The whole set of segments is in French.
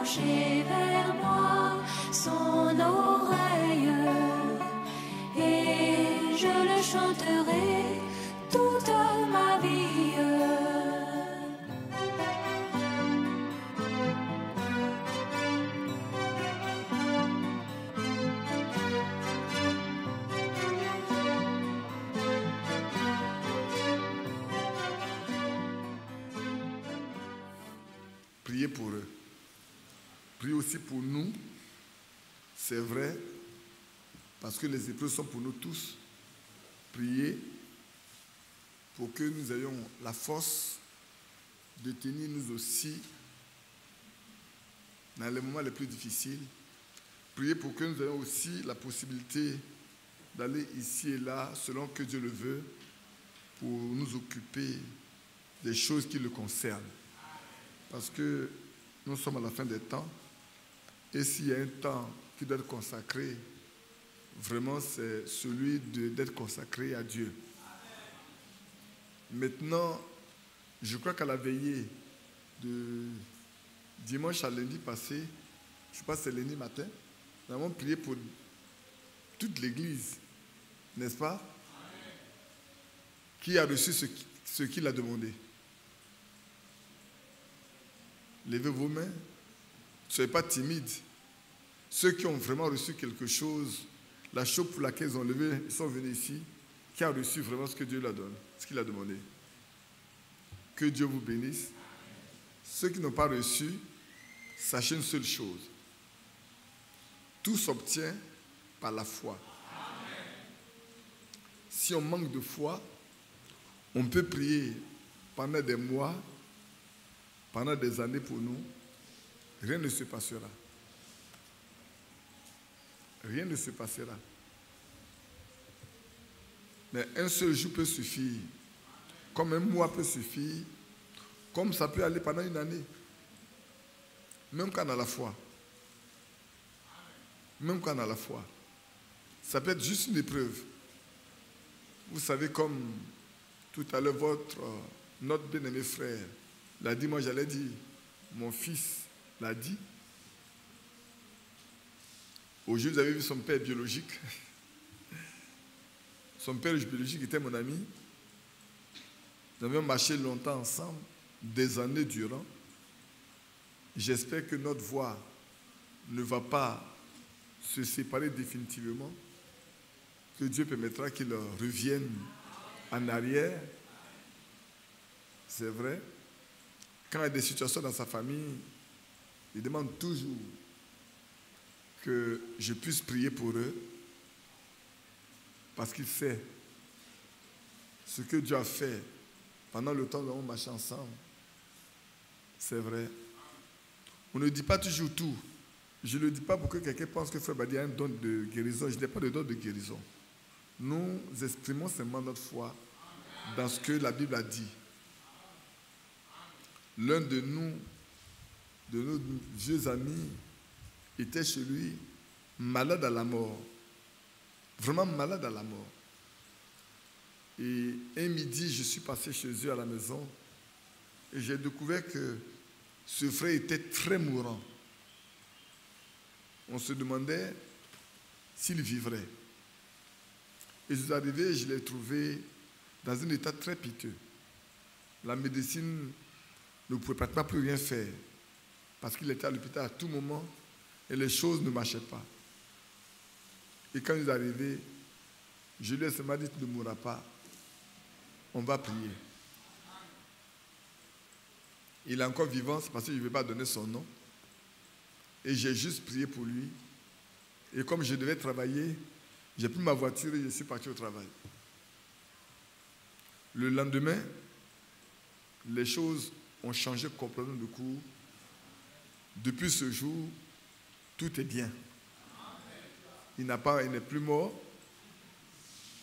pencher vers moi son oreille et je le chanterai toute ma vie. Priez pour eux. Priez aussi pour nous. C'est vrai, parce que les épreuves sont pour nous tous. Priez pour que nous ayons la force de tenir nous aussi dans les moments les plus difficiles. Priez pour que nous ayons aussi la possibilité d'aller ici et là, selon que Dieu le veut, pour nous occuper des choses qui le concernent. Parce que nous sommes à la fin des temps, et s'il y a un temps qui doit être consacré, vraiment c'est celui d'être consacré à Dieu. Maintenant, je crois qu'à la veillée de dimanche à lundi passé, je ne sais pas si c'est lundi matin, nous avons prié pour toute l'église, n'est-ce pas? Qui a reçu ce qu'il a demandé? Levez vos mains. Ne soyez pas timides. Ceux qui ont vraiment reçu quelque chose, la chose pour laquelle ils ont levé, ils sont venus ici, qui a reçu vraiment ce que Dieu leur donne, ce qu'il a demandé. Que Dieu vous bénisse. Ceux qui n'ont pas reçu, sachez une seule chose. Tout s'obtient par la foi. Si on manque de foi, on peut prier pendant des mois, pendant des années pour nous, rien ne se passera. Rien ne se passera. Mais un seul jour peut suffire, comme un mois peut suffire, comme ça peut aller pendant une année. Même quand on a la foi. Même quand on a la foi. Ça peut être juste une épreuve. Vous savez, comme tout à l'heure, notre bien-aimé frère l'a dit, moi j'allais dire, mon fils l'a dit. Aujourd'hui, vous avez vu son père biologique. Son père biologique était mon ami. Nous avions marché longtemps ensemble, des années durant. J'espère que notre voie ne va pas se séparer définitivement, que Dieu permettra qu'il revienne en arrière. C'est vrai. Quand il y a des situations dans sa famille, il demande toujours que je puisse prier pour eux, parce qu'il sait ce que Dieu a fait pendant le temps où nous avons marché ensemble. C'est vrai. On ne dit pas toujours tout. Je ne le dis pas pour que quelqu'un pense que Frère Badi a un don de guérison. Je n'ai pas de don de guérison. Nous exprimons seulement notre foi dans ce que la Bible a dit. L'un de nos vieux amis, était chez lui malade à la mort. Vraiment malade à la mort. Et un midi, je suis passé chez eux à la maison et j'ai découvert que ce frère était très mourant. On se demandait s'il vivrait. Et je suis arrivé et je l'ai trouvé dans un état très piteux. La médecine ne pouvait pratiquement plus rien faire parce qu'il était à l'hôpital à tout moment et les choses ne marchaient pas. Et quand il est arrivé, je lui ai seulement dit, tu ne mourras pas, on va prier. Il est encore vivant, c'est parce que je ne vais pas donner son nom. Et j'ai juste prié pour lui. Et comme je devais travailler, j'ai pris ma voiture et je suis parti au travail. Le lendemain, les choses ont changé complètement de cours. Depuis ce jour, tout est bien. Il n'est plus mort.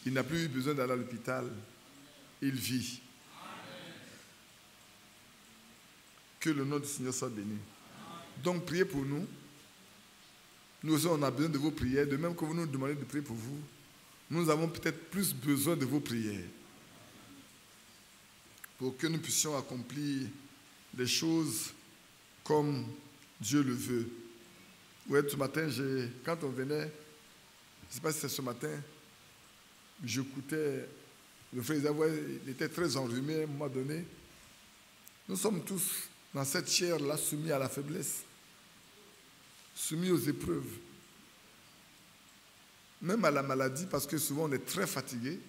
Il n'a plus eu besoin d'aller à l'hôpital. Il vit. Que le nom du Seigneur soit béni. Donc, priez pour nous. Nous aussi, on a besoin de vos prières. De même que vous nous demandez de prier pour vous, nous avons peut-être plus besoin de vos prières pour que nous puissions accomplir des choses comme Dieu le veut. Ouais, ce matin, quand on venait, je ne sais pas si c'est ce matin, j'écoutais le frère Isaac, il était très enrhumé à un moment donné. Nous sommes tous dans cette chair-là soumis à la faiblesse, soumis aux épreuves, même à la maladie, parce que souvent on est très fatigué.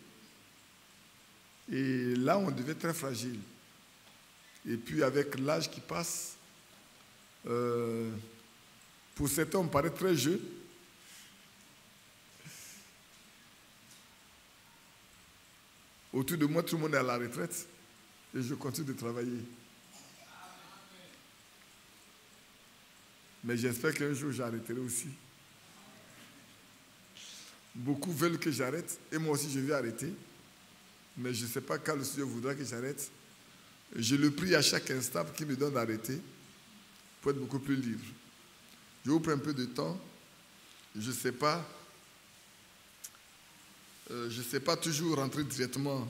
Et là, on devient très fragile. Et puis avec l'âge qui passe, pour certains, on paraît très jeune. Autour de moi, tout le monde est à la retraite et je continue de travailler. Mais j'espère qu'un jour, j'arrêterai aussi. Beaucoup veulent que j'arrête et moi aussi, je vais arrêter. Mais je ne sais pas quand le Seigneur voudra que j'arrête. Je le prie à chaque instant qu'il me donne d'arrêter pour être beaucoup plus libre. Je vous prends un peu de temps. Je ne sais pas toujours rentrer directement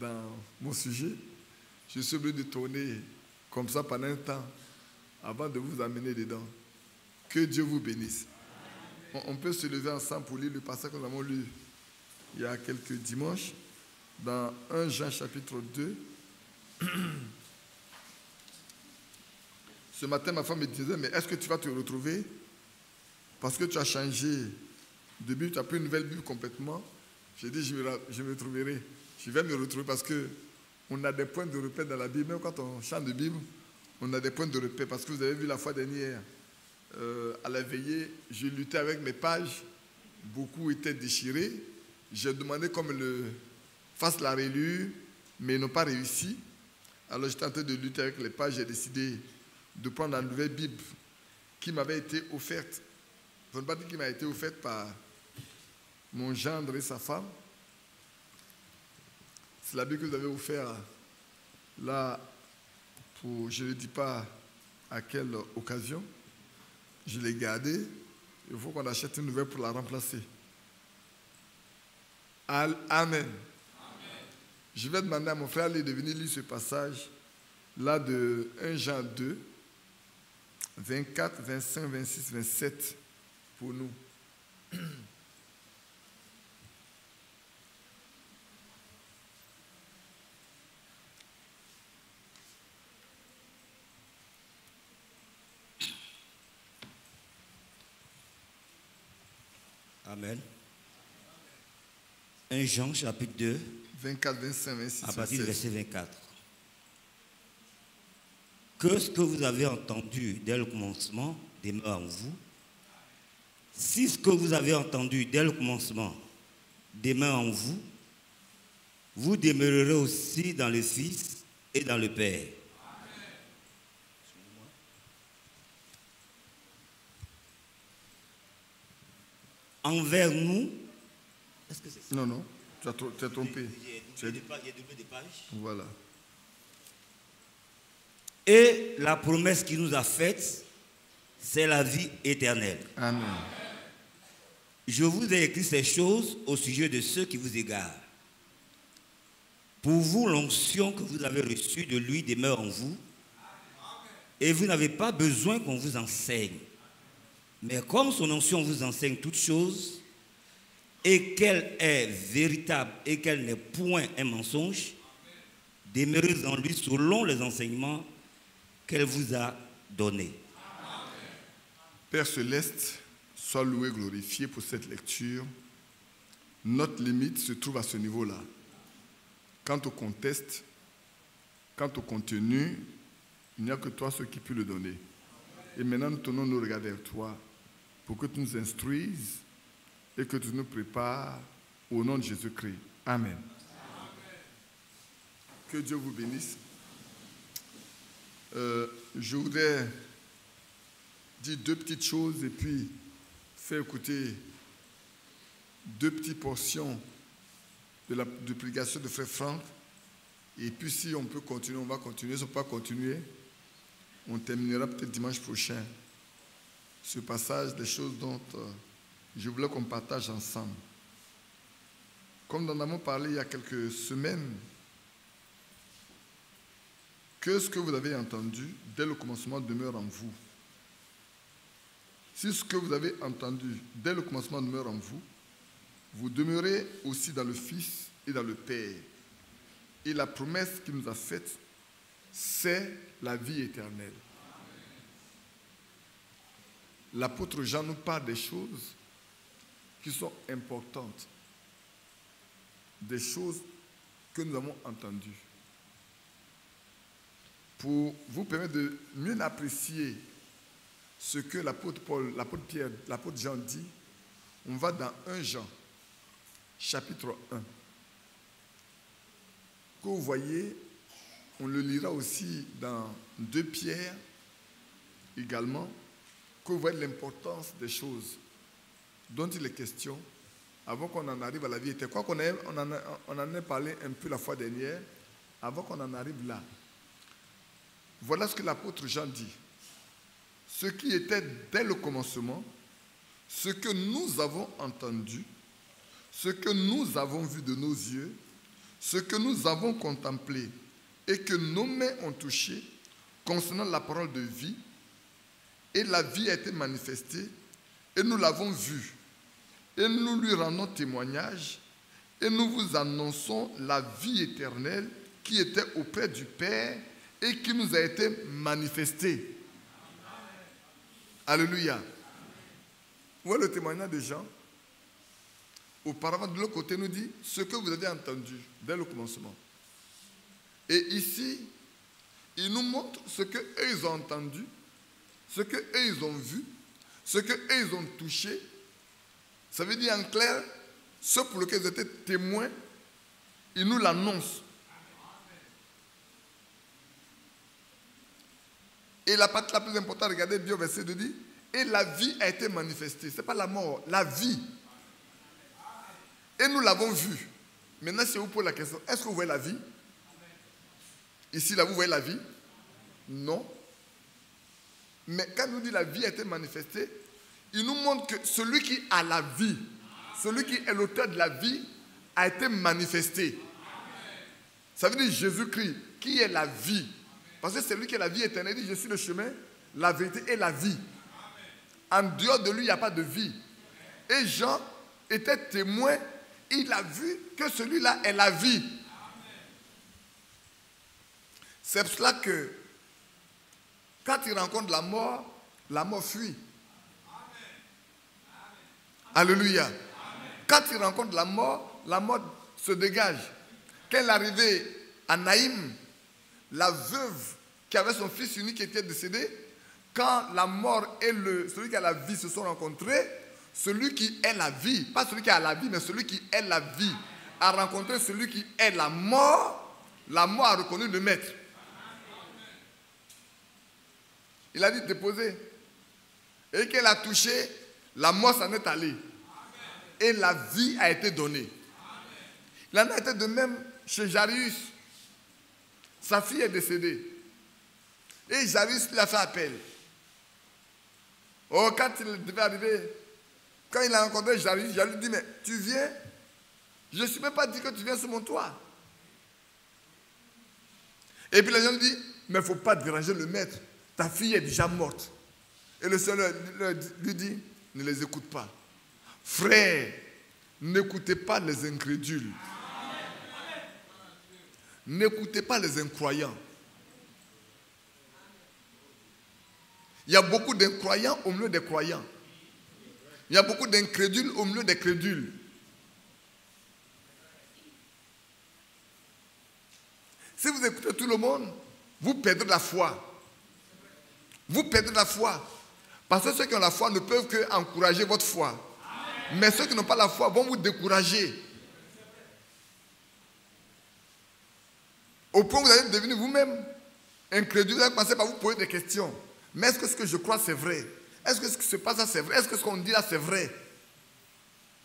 dans mon sujet. Je suis obligé de tourner comme ça pendant un temps avant de vous amener dedans. Que Dieu vous bénisse. On peut se lever ensemble pour lire le passage que nous avons lu il y a quelques dimanches dans 1 Jean chapitre 2. Ce matin, ma femme me disait, mais est-ce que tu vas te retrouver? Parce que tu as changé de Bible, tu as pris une nouvelle Bible complètement. J'ai dit, je me retrouverai. Je vais me retrouver parce qu'on a des points de repère dans la Bible. Même quand on chante de Bible, on a des points de repère. Parce que vous avez vu la fois dernière, à la veillée, je luttais avec mes pages. Beaucoup étaient déchirés. J'ai demandé qu'on me fasse la reliure, mais ils n'ont pas réussi. Alors j'étais en train de lutter avec les pages. J'ai décidé de prendre la nouvelle Bible qui m'avait été offerte. Je ne veux pas dire qui m'a été offerte par mon gendre et sa femme. C'est la Bible que vous avez offerte là, pour, je ne dis pas à quelle occasion. Je l'ai gardée. Il faut qu'on achète une nouvelle pour la remplacer. Amen. Je vais demander à mon frère de venir lire ce passage là de 1 Jean 2, 24, 25, 26, 27 pour nous. Amen. 1 Jean chapitre 2, 24, 25, 26, à partir du 27. verset 24. Que ce que vous avez entendu dès le commencement demeure en vous. Si ce que vous avez entendu dès le commencement demeure en vous, vous demeurerez aussi dans le Fils et dans le Père. Envers nous, est-ce que c'est ça? Non, tu as trompé. Il y a doublé des pages. Voilà. Et la promesse qu'il nous a faite, c'est la vie éternelle. Amen. Je vous ai écrit ces choses au sujet de ceux qui vous égarent. Pour vous, l'onction que vous avez reçue de lui demeure en vous, et vous n'avez pas besoin qu'on vous enseigne. Mais comme son onction vous enseigne toutes choses, et qu'elle est véritable et qu'elle n'est point un mensonge, demeurez en lui selon les enseignements qu'elle vous a donnés. Père céleste, sois loué, glorifié pour cette lecture. Notre limite se trouve à ce niveau-là. Quant au contexte, quant au contenu, il n'y a que toi seul qui peut le donner. Et maintenant, nous tenons nos regards vers toi pour que tu nous instruises et que tu nous prépares au nom de Jésus-Christ. Amen. Que Dieu vous bénisse. Je voudrais dire deux petites choses et puis faire écouter deux petites portions de la prédication de Frère Franck. Et puis si on peut continuer, on va continuer. Si on ne peut pas continuer, on terminera peut-être dimanche prochain ce passage des choses dont je voulais qu'on partage ensemble. Comme nous en avons parlé il y a quelques semaines, que ce que vous avez entendu dès le commencement demeure en vous. si ce que vous avez entendu dès le commencement demeure en vous, vous demeurez aussi dans le Fils et dans le Père. Et la promesse qu'il nous a faite, c'est la vie éternelle. L'apôtre Jean nous parle des choses qui sont importantes, des choses que nous avons entendues. Pour vous permettre de mieux apprécier ce que l'apôtre Paul, l'apôtre Pierre, l'apôtre Jean dit, on va dans 1 Jean, chapitre 1. Que vous voyez, on le lira aussi dans 2 Pierre également, que vous voyez l'importance des choses dont il est question avant qu'on en arrive à la vie éternelle. Quoi qu'on on en a parlé un peu la fois dernière, avant qu'on en arrive là. Voilà ce que l'apôtre Jean dit. Ce qui était dès le commencement, ce que nous avons entendu, ce que nous avons vu de nos yeux, ce que nous avons contemplé et que nos mains ont touché concernant la parole de vie, et la vie a été manifestée, et nous l'avons vue, et nous lui rendons témoignage, et nous vous annonçons la vie éternelle qui était auprès du Père et qui nous a été manifestée. Alléluia. Vous voyez le témoignage des gens? Auparavant, de l'autre côté, nous dit ce que vous avez entendu dès le commencement. Et ici, il nous montre ce qu'eux ils ont entendu, ce qu'eux ils ont vu, ce qu'eux ils ont touché. Ça veut dire en clair, ce pour lequel ils étaient témoins, ils nous l'annoncent. Et la partie la plus importante, regardez bien au verset 2 dit, et la vie a été manifestée. Ce n'est pas la mort, la vie. Et nous l'avons vue. Maintenant, si vous posez la question, est-ce que vous voyez la vie? Ici, là, vous voyez la vie? Non. Mais quand nous dit la vie a été manifestée, il nous montre que celui qui a la vie, celui qui est l'auteur de la vie, a été manifesté. Ça veut dire Jésus-Christ, qui est la vie. Parce que c'est lui qui est la vie éternelle. Il dit, je suis le chemin, la vérité et la vie. En dehors de lui, il n'y a pas de vie. Et Jean était témoin, il a vu que celui-là est la vie. C'est pour cela que quand il rencontre la mort fuit. Alléluia. Quand il rencontre la mort se dégage. Quand il est arrivé à Naïm, la veuve qui avait son fils unique qui était décédé, quand la mort et celui qui a la vie se sont rencontrés, celui qui est la vie, pas celui qui a la vie, mais celui qui est la vie, a rencontré celui qui est la mort a reconnu le maître. Il a dit déposer. Et qu'elle a touché, la mort s'en est allée. Et la vie a été donnée. Il en a été de même chez Jairus. Sa fille est décédée. Et Jairus lui a fait appel. Oh, quand il devait arriver, quand il a rencontré Jairus, Jairus dit, mais tu viens? Je ne suis même pas dit que tu viens sur mon toit. Et puis les gens lui disent, mais il ne faut pas déranger le maître. Ta fille est déjà morte. Et le Seigneur lui dit, ne les écoute pas. Frère, n'écoutez pas les incrédules. N'écoutez pas les incroyants. Il y a beaucoup d'incroyants au milieu des croyants. Il y a beaucoup d'incrédules au milieu des crédules. Si vous écoutez tout le monde, vous perdrez la foi. Vous perdrez la foi. Parce que ceux qui ont la foi ne peuvent qu'encourager votre foi. Mais ceux qui n'ont pas la foi vont vous décourager. Au point où vous allez devenir vous-même incrédule, vous allez commencer par vous poser des questions. Mais est-ce que ce que je crois c'est vrai? Est-ce que ce qui se passe là c'est vrai? Est-ce que ce qu'on dit là c'est vrai?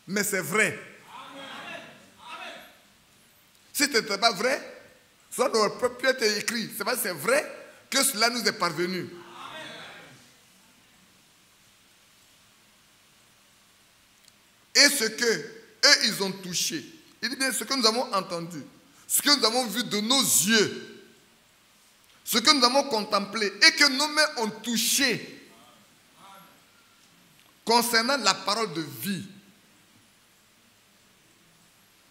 Mais c'est vrai. Si ce n'était pas vrai, ça aurait pu être écrit. C'est pas c'est vrai que cela nous est parvenu. Et ce que eux ils ont touché, il dit bien ce que nous avons entendu, ce que nous avons vu de nos yeux, ce que nous avons contemplé et que nos mains ont touché. concernant la parole de vie.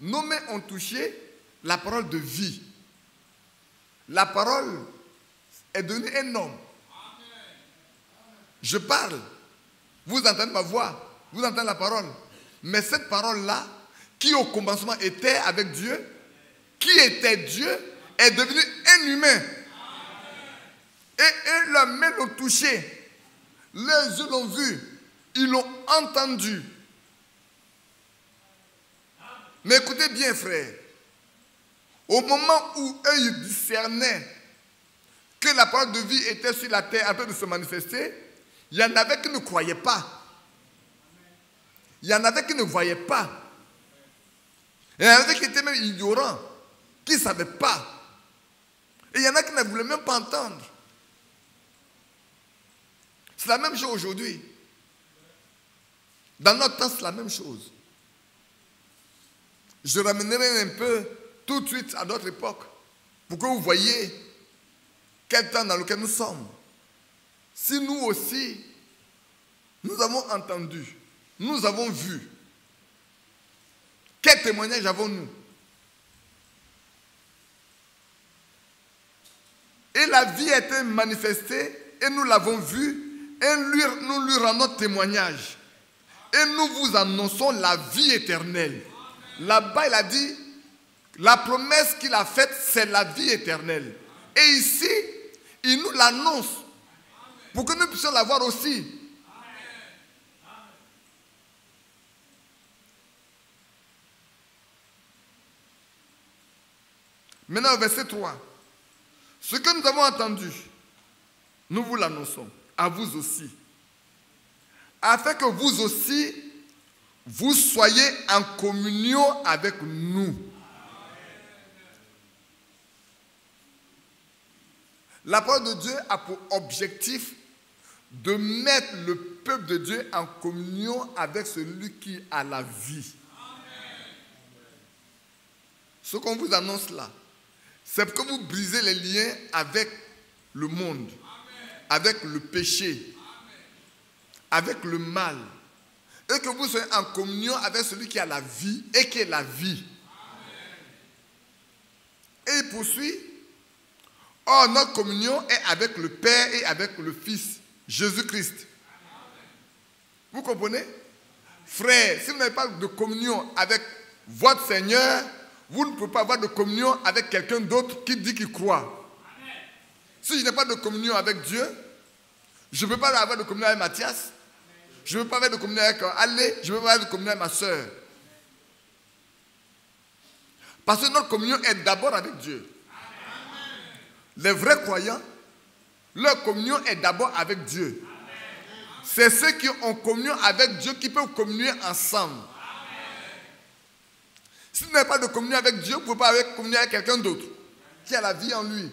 Nos mains ont touché la parole de vie. La parole est devenue un homme. Je parle. Vous entendez ma voix. Vous entendez la parole. Mais cette parole-là, qui au commencement était avec Dieu, qui était Dieu, est devenu un humain. Et leurs mains l'ont touché. Leurs yeux l'ont vu. Ils l'ont entendu. Mais écoutez bien, frère. Au moment où eux, ils discernaient que la parole de vie était sur la terre en train de se manifester, il y en avait qui ne croyaient pas. Il y en avait qui ne voyaient pas. Il y en avait qui étaient même ignorants, qui ne savaient pas. Et il y en a qui ne voulaient même pas entendre. C'est la même chose aujourd'hui. Dans notre temps, c'est la même chose. Je ramènerai un peu tout de suite à notre époque pour que vous voyez quel temps dans lequel nous sommes. Si nous aussi, nous avons entendu, nous avons vu, quel témoignage avons-nous? Et la vie a été manifestée et nous l'avons vue et nous lui rendons témoignage. Et nous vous annonçons la vie éternelle. Là-bas, il a dit, la promesse qu'il a faite, c'est la vie éternelle. Et ici, il nous l'annonce pour que nous puissions la voir aussi. Maintenant, au verset 3. Ce que nous avons entendu, nous vous l'annonçons, à vous aussi. Afin que vous aussi, vous soyez en communion avec nous. La parole de Dieu a pour objectif de mettre le peuple de Dieu en communion avec celui qui a la vie. Ce qu'on vous annonce là, c'est pour que vous brisez les liens avec le monde, avec le péché, avec le mal, et que vous soyez en communion avec celui qui a la vie et qui est la vie. Et il poursuit, or notre communion est avec le Père et avec le Fils, Jésus-Christ. Vous comprenez? Frère, si vous n'avez pas de communion avec votre Seigneur, vous ne pouvez pas avoir de communion avec quelqu'un d'autre qui dit qu'il croit. Si je n'ai pas de communion avec Dieu, je ne peux pas avoir de communion avec Mathias, je ne peux pas avoir de communion avec Allé, je ne peux pas avoir de communion avec ma soeur. Parce que notre communion est d'abord avec Dieu. Les vrais croyants, leur communion est d'abord avec Dieu. C'est ceux qui ont communion avec Dieu qui peuvent communier ensemble. Si vous n'avez pas de communion avec Dieu, vous ne pouvez pas avoir communion avec quelqu'un d'autre qui a la vie en lui.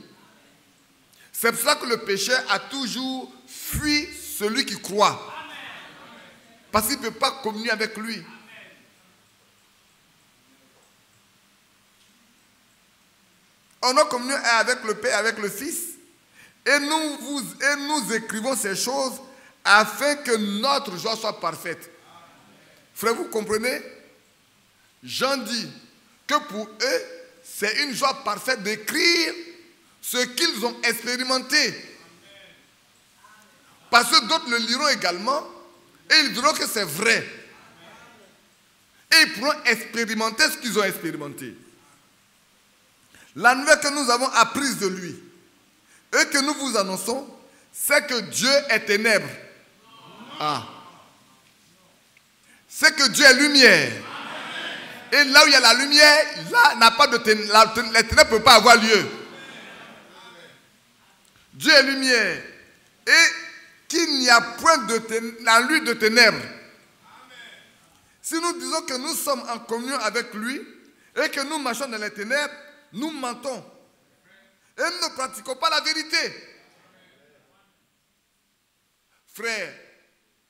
C'est pour ça que le pécheur a toujours fui celui qui croit. Parce qu'il ne peut pas communier avec lui. Or, notre communion est avec le Père, avec le Fils. Et nous écrivons ces choses afin que notre joie soit parfaite. Frère, vous comprenez? Jean dit que pour eux, c'est une joie parfaite d'écrire ce qu'ils ont expérimenté. Parce que d'autres le liront également et ils diront que c'est vrai. Et ils pourront expérimenter ce qu'ils ont expérimenté. La nouvelle que nous avons apprise de lui et que nous vous annonçons, c'est que Dieu est ténèbres. Ah. C'est que Dieu est lumière. Et là où il y a la lumière, là, n'a pas de les ténèbres ne peuvent pas avoir lieu. Dieu est lumière. Et qu'il n'y a point en lui de ténèbres. Si nous disons que nous sommes en communion avec lui et que nous marchons dans les ténèbres, nous mentons. Et nous ne pratiquons pas la vérité. Frère,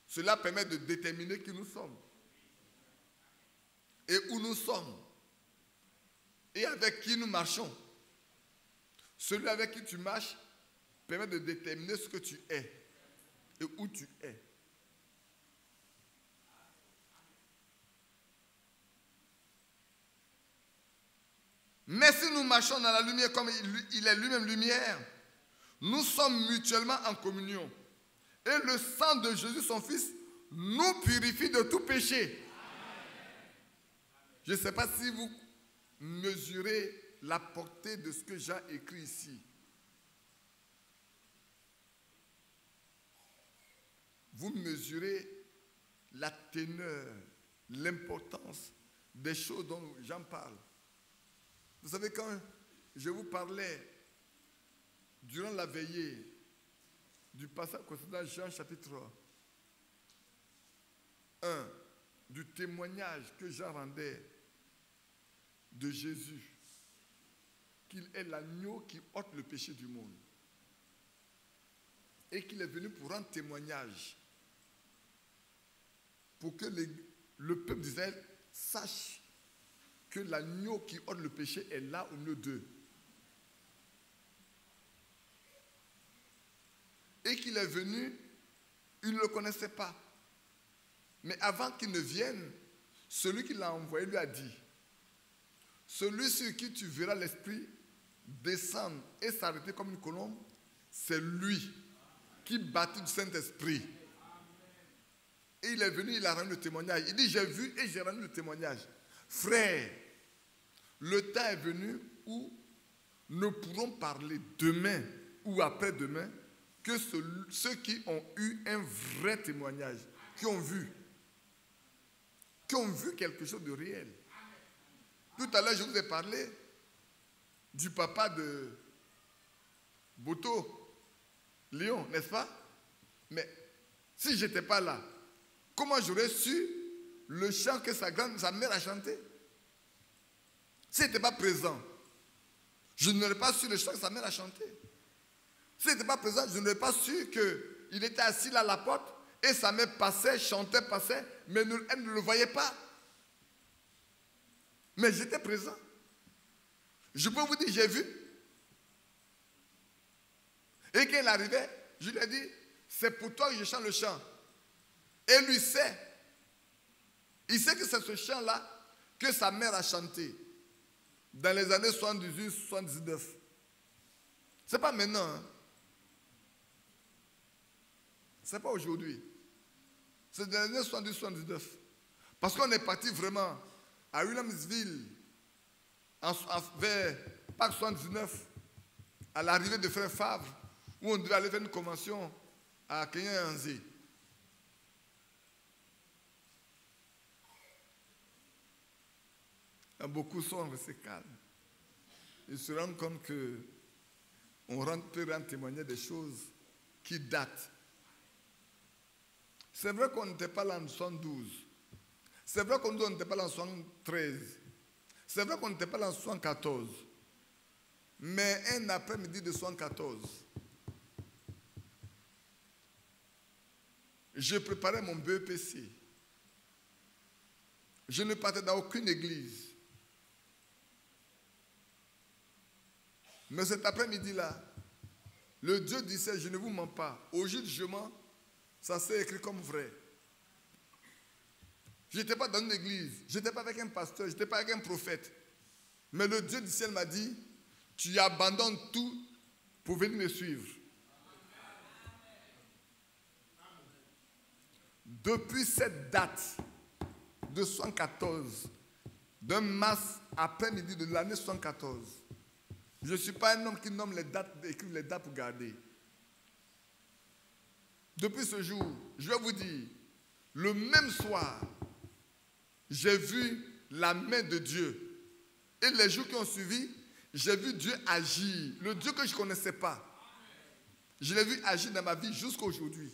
cela permet de déterminer qui nous sommes. Et où nous sommes. Et avec qui nous marchons. Celui avec qui tu marches permet de déterminer ce que tu es. Et où tu es. Mais si nous marchons dans la lumière comme il est lui-même lumière, nous sommes mutuellement en communion. Et le sang de Jésus, son Fils, nous purifie de tout péché. Je ne sais pas si vous mesurez la portée de ce que Jean écrit ici. Vous mesurez la teneur, l'importance des choses dont Jean parle. Vous savez, quand je vous parlais durant la veillée du passage concernant Jean chapitre 1, du témoignage que Jean rendait de Jésus, qu'il est l'agneau qui ôte le péché du monde et qu'il est venu pour rendre témoignage pour que le peuple d'Israël sache que l'agneau qui ôte le péché est là au milieu d'eux. Et qu'il est venu, ils ne le connaissaient pas. Mais avant qu'il ne vienne, celui qui l'a envoyé lui a dit, celui sur qui tu verras l'Esprit descendre et s'arrêter comme une colombe, c'est lui qui baptise du Saint-Esprit. Et il est venu, il a rendu le témoignage. Il dit, j'ai vu et j'ai rendu le témoignage. Frère, le temps est venu où nous pourrons parler demain ou après-demain que ceux qui ont eu un vrai témoignage, qui ont vu quelque chose de réel. Tout à l'heure, je vous ai parlé du papa de Boto, Léon, n'est-ce pas? Mais si je n'étais pas là, comment j'aurais su le chant que sa mère a chanté? S'il n'était pas présent, je n'aurais pas su le chant que sa mère a chanté. S'il n'était pas présent, je n'aurais pas su qu'il était assis là à la porte et sa mère passait, chantait, passait, mais elle ne le voyait pas. Mais j'étais présent. Je peux vous dire, j'ai vu. Et quand il arrivait, je lui ai dit, c'est pour toi que je chante le chant. Et lui sait. Il sait que c'est ce chant-là que sa mère a chanté dans les années 78-79. Ce n'est pas maintenant. Hein. Ce n'est pas aujourd'hui. C'est dans les années 78-79. Parce qu'on est parti vraiment à Williamsville vers Pâques 79, à l'arrivée de Frère Favre, où on devait aller faire une convention à Kenya-Yanzé. Beaucoup sont restés calmes. Ils se rendent compte qu'on peut rendre témoigner des choses qui datent. C'est vrai qu'on n'était pas là en 72. C'est vrai qu'on n'était pas là en 73. C'est vrai qu'on n'était pas là en 74. Mais un après-midi de 74, je préparais mon BEPC. Je ne partais dans aucune église. Mais cet après-midi-là, le Dieu disait, je ne vous mens pas. Au jour du jugement, ça s'est écrit comme vrai. Je n'étais pas dans une église, je n'étais pas avec un pasteur, je n'étais pas avec un prophète. Mais le Dieu du ciel m'a dit, tu abandonnes tout pour venir me suivre. Depuis cette date de 74, d'un mars après-midi de l'année 74, je ne suis pas un homme qui nomme les dates, écrive les dates pour garder. Depuis ce jour, je vais vous dire, le même soir, j'ai vu la main de Dieu. Et les jours qui ont suivi, j'ai vu Dieu agir. Le Dieu que je ne connaissais pas. Je l'ai vu agir dans ma vie jusqu'à aujourd'hui.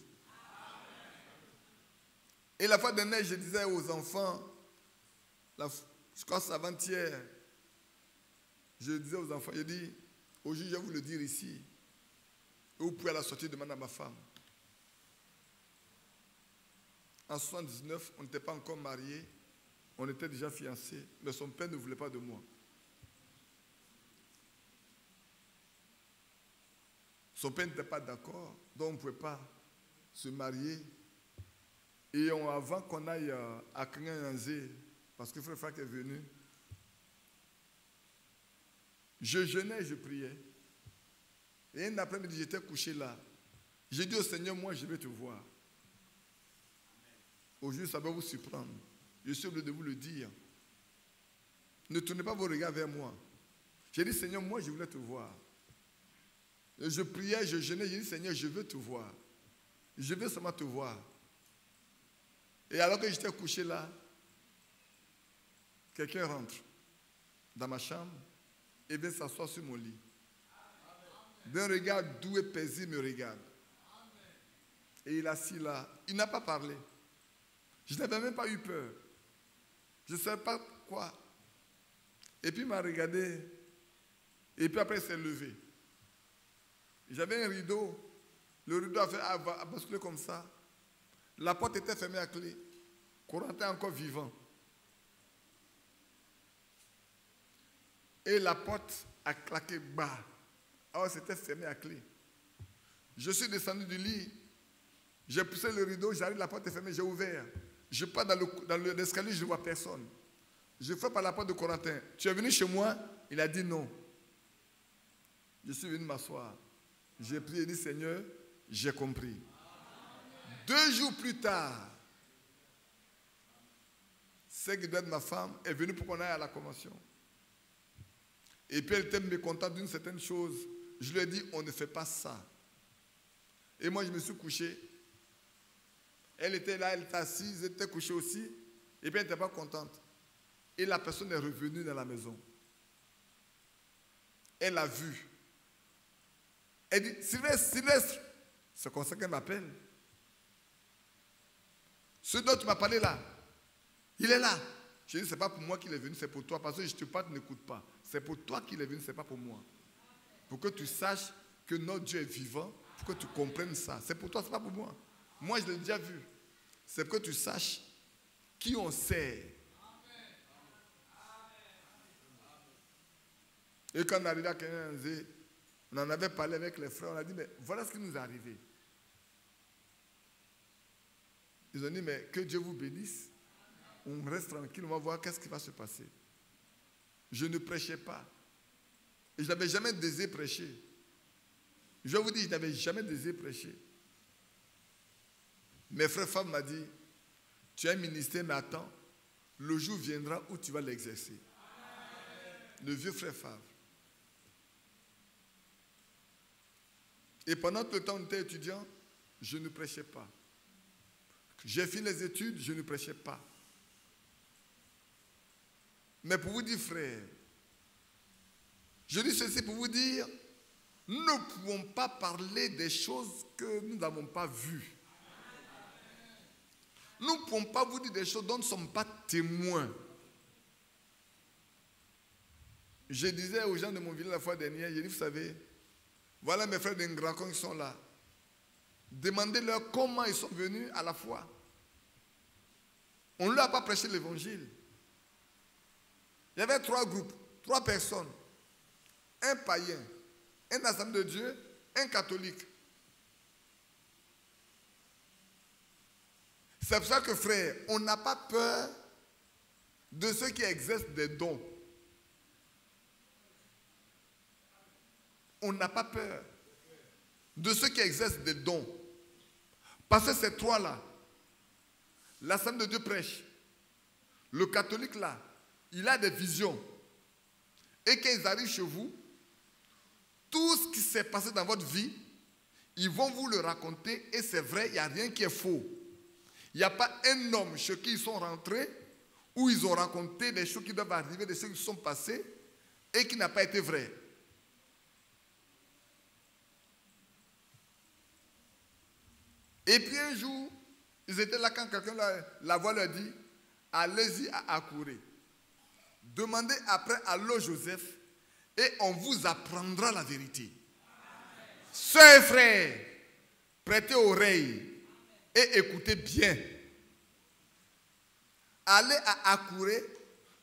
Et la fois dernière, je disais aux enfants, je crois que c'est avant-hier, je disais aux enfants, je dis, aujourd'hui je vais vous le dire ici, et vous pouvez à la sortie demander à ma femme. En 79, on n'était pas encore mariés, on était déjà fiancés, mais son père ne voulait pas de moi. Son père n'était pas d'accord, donc on ne pouvait pas se marier. Et avant qu'on aille à Kenya-Yanzé, parce que Frère Franck est venu, Je jeûnais, je priais. Et un après-midi, j'étais couché là. J'ai dit au Seigneur, moi, je vais te voir. Aujourd'hui, ça va vous surprendre. Je suis obligé de vous le dire. Ne tournez pas vos regards vers moi. J'ai dit, Seigneur, moi, je voulais te voir. Et je priais, je jeûnais, j'ai dit, Seigneur, je veux te voir. Je veux seulement te voir. Et alors que j'étais couché là, quelqu'un rentre dans ma chambre et vient s'asseoir sur mon lit. D'un regard doux et paisible, me regarde. Et il est assis là. Il n'a pas parlé. Je n'avais même pas eu peur. Je ne savais pas quoi. Et puis il m'a regardé. Et puis après il s'est levé. J'avais un rideau. Le rideau a basculé comme ça. La porte était fermée à clé. Corentin encore vivant. Et la porte a claqué bas. Alors c'était fermé à clé. Je suis descendu du lit. J'ai poussé le rideau, j'arrive, la porte est fermée, j'ai ouvert. Je pars dans l'escalier, je ne vois personne. Je frappe à la porte de Corentin. Tu es venu chez moi? Il a dit non. Je suis venu m'asseoir. J'ai prié et dit, Seigneur, j'ai compris. 2 jours plus tard, celle qui doit être ma femme est venue pour qu'on aille à la convention. Et puis elle était mécontente d'une certaine chose. Je lui ai dit, on ne fait pas ça. Et moi, je me suis couché. Elle était là, elle était assise, elle était couchée aussi. Et puis elle n'était pas contente. Et la personne est revenue dans la maison. Elle a vu. Elle dit, Sylvestre, c'est comme ça qu'elle m'appelle. Ce dont tu m'as parlé là, il est là. Je dis, ce n'est pas pour moi qu'il est venu, c'est pour toi. Parce que je te parle, tu n'écoutes pas. C'est pour toi qu'il est venu, ce n'est pas pour moi. Pour que tu saches que notre Dieu est vivant, pour que tu comprennes ça. C'est pour toi, ce n'est pas pour moi. Moi, je l'ai déjà vu. C'est pour que tu saches qui on sert. Et quand on arrivait à Kenya, on en avait parlé avec les frères, on a dit, mais voilà ce qui nous est arrivé. Ils ont dit, mais que Dieu vous bénisse. On reste tranquille, on va voir qu'est-ce qui va se passer. Je ne prêchais pas. Et je n'avais jamais désiré prêcher. Je vous dis, je n'avais jamais désiré prêcher. Mes frères femmes m'ont dit, tu as un ministère, mais attends, le jour viendra où tu vas l'exercer. Le vieux frère Favre. Et pendant tout le temps où j'étais étudiant, je ne prêchais pas. J'ai fini les études, je ne prêchais pas. Mais pour vous dire, frère, je dis ceci pour vous dire, nous ne pouvons pas parler des choses que nous n'avons pas vues. Nous ne pouvons pas vous dire des choses dont nous ne sommes pas témoins. Je disais aux gens de mon village la fois dernière, j'ai dit, vous savez, voilà mes frères d'Ingracon qui sont là. Demandez-leur comment ils sont venus à la foi. On ne leur a pas prêché l'évangile. Il y avait 3 groupes, 3 personnes. Un païen, un assemblée de Dieu, un catholique. C'est pour ça que, frère, on n'a pas peur de ceux qui exercent des dons. On n'a pas peur de ceux qui exercent des dons. Parce que ces 3-là, l'assemblée de Dieu prêche. Le catholique là, il a des visions. Et quand ils arrivent chez vous, tout ce qui s'est passé dans votre vie, ils vont vous le raconter et c'est vrai, il n'y a rien qui est faux. Il n'y a pas un homme chez qui ils sont rentrés où ils ont raconté des choses qui doivent arriver, des choses qui sont passées et qui n'ont pas été vraies. Et puis un jour, ils étaient là quand quelqu'un, la voix leur dit, allez-y à Akouré. Demandez après à l'eau Joseph et on vous apprendra la vérité. Sœurs et frères, prêtez oreille et écoutez bien. Allez à Akouré,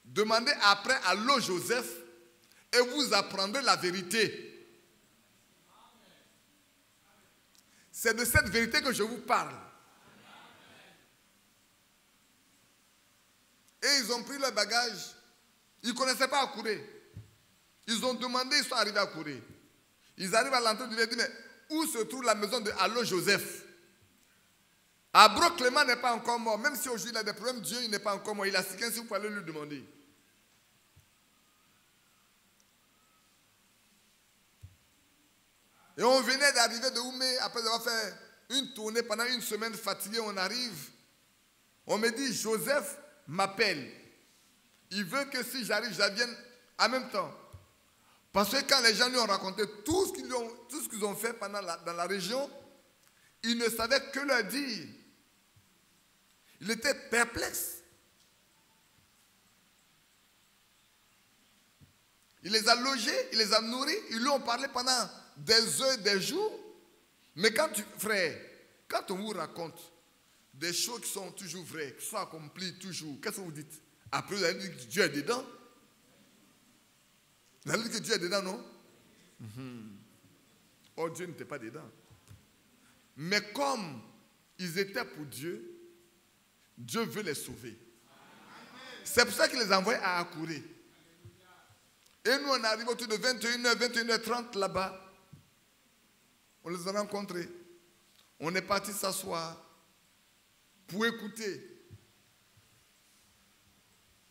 demandez après à l'eau Joseph et vous apprendrez la vérité. C'est de cette vérité que je vous parle. Et ils ont pris leur bagage. Ils ne connaissaient pas Akouré. Ils ont demandé, ils sont arrivés à courir. Ils arrivent à l'entrée du village, ils disent, mais où se trouve la maison de Allô Joseph? Abro Clément n'est pas encore mort. Même si aujourd'hui il a des problèmes, Dieu il n'est pas encore mort. Il a si vous pouvez lui demander. Et on venait d'arriver de Oumé, après avoir fait une tournée pendant une semaine fatigué, on arrive. On me dit, Joseph m'appelle. Il veut que si j'arrive, je vienne en même temps. Parce que quand les gens lui ont raconté tout ce qu'ils ont fait dans la région, il ne savait que leur dire. Il était perplexe. Il les a logés, il les a nourris, ils lui ont parlé pendant des heures, des jours. Mais quand on vous raconte des choses qui sont toujours vraies, qui sont accomplies toujours, qu'est-ce que vous dites? Après, vous allez dire que Dieu est dedans. Vous allez dire que Dieu est dedans, non? Oh, Dieu n'était pas dedans. Mais comme ils étaient pour Dieu, Dieu veut les sauver. C'est pour ça qu'il les a envoyés à accourir. Et nous, on arrive autour de 21h, 21h30 là-bas. On les a rencontrés. On est parti s'asseoir pour écouter.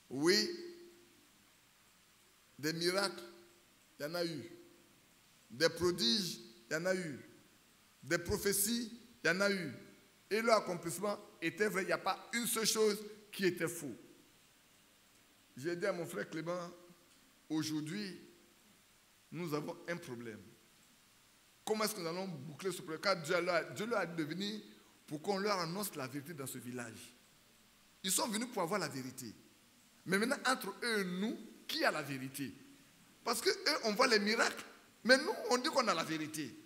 Oui, des miracles, il y en a eu. Des prodiges, il y en a eu. Des prophéties, il y en a eu. Et leur accomplissement était vrai. Il n'y a pas une seule chose qui était faux. J'ai dit à mon frère Clément, aujourd'hui, nous avons un problème. Comment est-ce que nous allons boucler ce problème? Car Dieu leur a dit de venir pour qu'on leur annonce la vérité dans ce village. Ils sont venus pour avoir la vérité. Mais maintenant, entre eux et nous, qui a la vérité? Parce qu'eux, on voit les miracles. Mais nous, on dit qu'on a la vérité.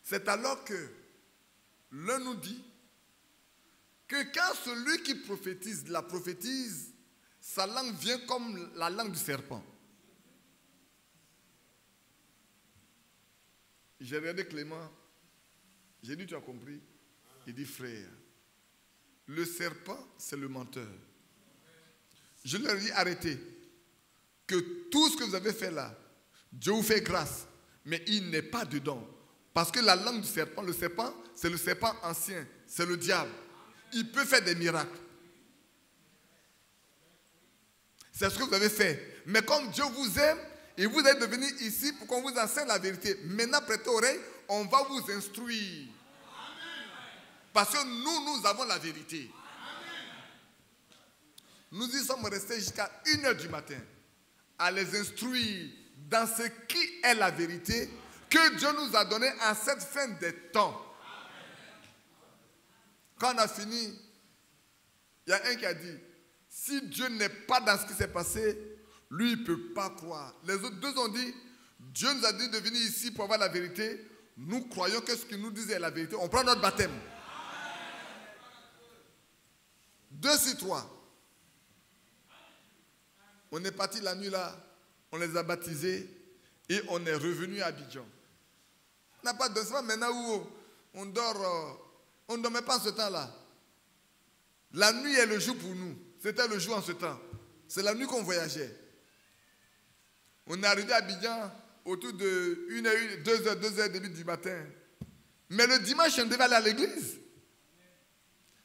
C'est alors que l'un nous dit que quand celui qui prophétise la prophétise, sa langue vient comme la langue du serpent. J'ai regardé Clément, j'ai dit, tu as compris? Il dit, frère, le serpent, c'est le menteur. Je leur ai dit, arrêtez, que tout ce que vous avez fait là, Dieu vous fait grâce, mais il n'est pas dedans. Parce que la langue du serpent, le serpent, c'est le serpent ancien, c'est le diable. Il peut faire des miracles. C'est ce que vous avez fait. Mais comme Dieu vous aime, et vous êtes devenu ici pour qu'on vous enseigne la vérité. Maintenant, prêtez oreille, on va vous instruire. Parce que nous avons la vérité. Nous y sommes restés jusqu'à 1h du matin à les instruire dans ce qui est la vérité que Dieu nous a donné en cette fin des temps. Quand on a fini, il y a un qui a dit, si Dieu n'est pas dans ce qui s'est passé, lui, il ne peut pas croire. Les autres deux ont dit, Dieu nous a dit de venir ici pour avoir la vérité. Nous croyons que ce qu'il nous disait est la vérité. On prend notre baptême. 2 sur 3. On est parti la nuit là, on les a baptisés et on est revenu à Abidjan. On n'a pas de soin maintenant où on dort, on ne dormait pas en ce temps-là. La nuit est le jour pour nous. C'était le jour en ce temps. C'est la nuit qu'on voyageait. On est arrivé à Abidjan autour de 1h, 2h, 2h30 du matin. Mais le dimanche, on devait aller à l'église.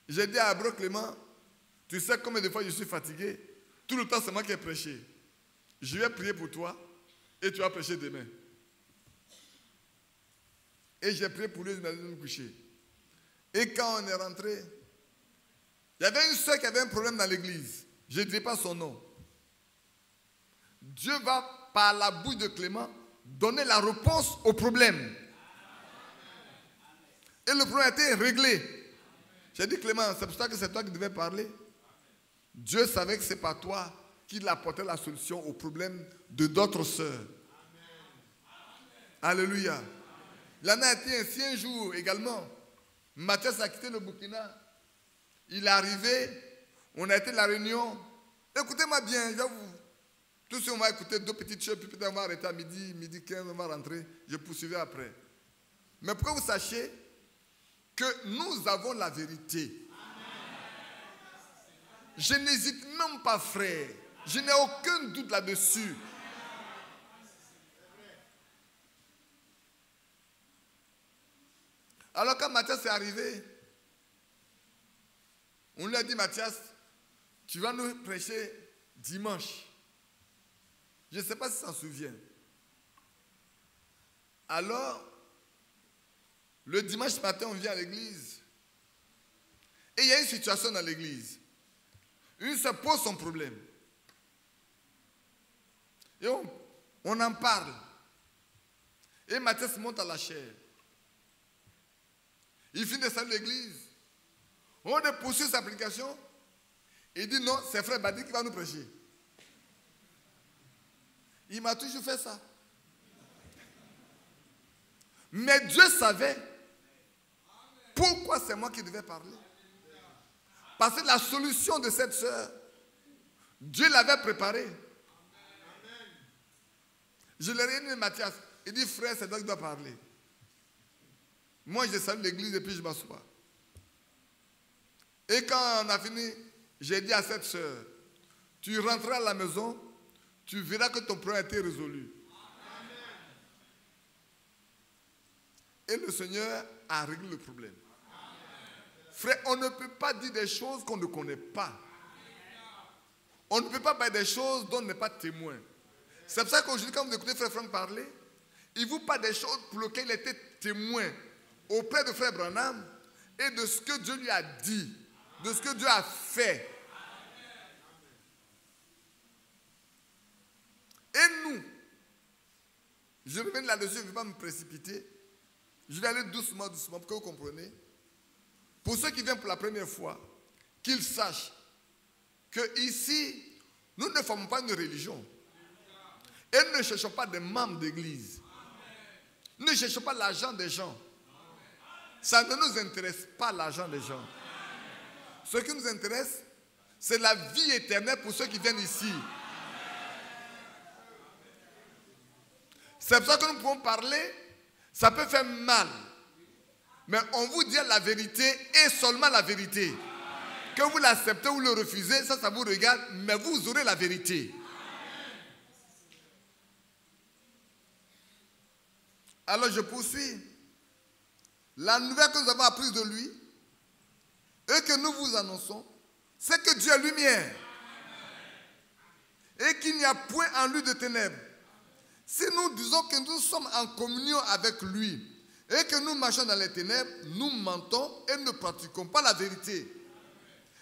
J'ai dit à Abro Clément, tu sais combien de fois je suis fatigué? Tout le temps, c'est moi qui ai prêché. Je vais prier pour toi et tu vas prêcher demain. Et j'ai prié pour lui, il m'a dit de me coucher. Et quand on est rentré, il y avait une soeur qui avait un problème dans l'église. Je ne dis pas son nom. Dieu va, par la bouche de Clément, donner la réponse au problème. Et le problème a été réglé. J'ai dit, Clément, c'est pour ça que c'est toi qui devais parler. Dieu savait que ce n'est pas toi qui apportait la solution au problème de d'autres sœurs. Alléluia. Il en a été ainsi un jour également. Mathias a quitté le Burkina. Il est arrivé, on a été à la réunion. Écoutez-moi bien, je vous. Tout ce qu'on va écouter 2 petites choses, puis peut-être on va arrêter à midi 15, on va rentrer. Je poursuivrai après. Mais pour que vous sachiez que nous avons la vérité. Je n'hésite même pas, frère, Je n'ai aucun doute là-dessus. Alors quand Mathias est arrivé, on lui a dit, Mathias, tu vas nous prêcher dimanche. Je ne sais pas si ça s'en souvient. Alors, le dimanche matin, on vient à l'église. Et il y a une situation dans l'église. Une se pose son problème. Et on en parle. Et Mathias monte à la chaire. Il finit de saluer l'église. On poursuit sa prédication. Il dit non, c'est frère Badi qui va nous prêcher. Il m'a toujours fait ça. Mais Dieu savait pourquoi c'est moi qui devais parler. Parce que la solution de cette sœur, Dieu l'avait préparée. Je l'ai réuni Mathias. Il dit, frère, c'est toi qui dois parler. Moi, je salue l'église et puis je m'assois. Et quand on a fini, j'ai dit à cette sœur, tu rentreras à la maison, tu verras que ton problème a été résolu. Et le Seigneur a réglé le problème. Frère, on ne peut pas dire des choses qu'on ne connaît pas. On ne peut pas parler des choses dont on n'est pas témoin. C'est pour ça qu'aujourd'hui, quand vous écoutez Frère Franck parler, il vous parle des choses pour lesquelles il était témoin auprès de Frère Branham et de ce que Dieu lui a dit, de ce que Dieu a fait. Et nous, je reviens là-dessus, je ne vais pas me précipiter. Je vais aller doucement, doucement, pour que vous compreniez. Pour ceux qui viennent pour la première fois, qu'ils sachent que ici, nous ne formons pas une religion. Et nous ne cherchons pas des membres d'église. Nous ne cherchons pas l'argent des gens. Ça ne nous intéresse pas l'argent des gens. Ce qui nous intéresse, c'est la vie éternelle pour ceux qui viennent ici. C'est pour ça que nous pouvons parler, ça peut faire mal. Mais on vous dit la vérité et seulement la vérité. Que vous l'acceptez ou le refusez, ça vous regarde, mais vous aurez la vérité. Alors je poursuis. La nouvelle que nous avons apprise de lui et que nous vous annonçons, c'est que Dieu est lumière et qu'il n'y a point en lui de ténèbres. Si nous disons que nous sommes en communion avec lui et que nous marchons dans les ténèbres, nous mentons et ne pratiquons pas la vérité.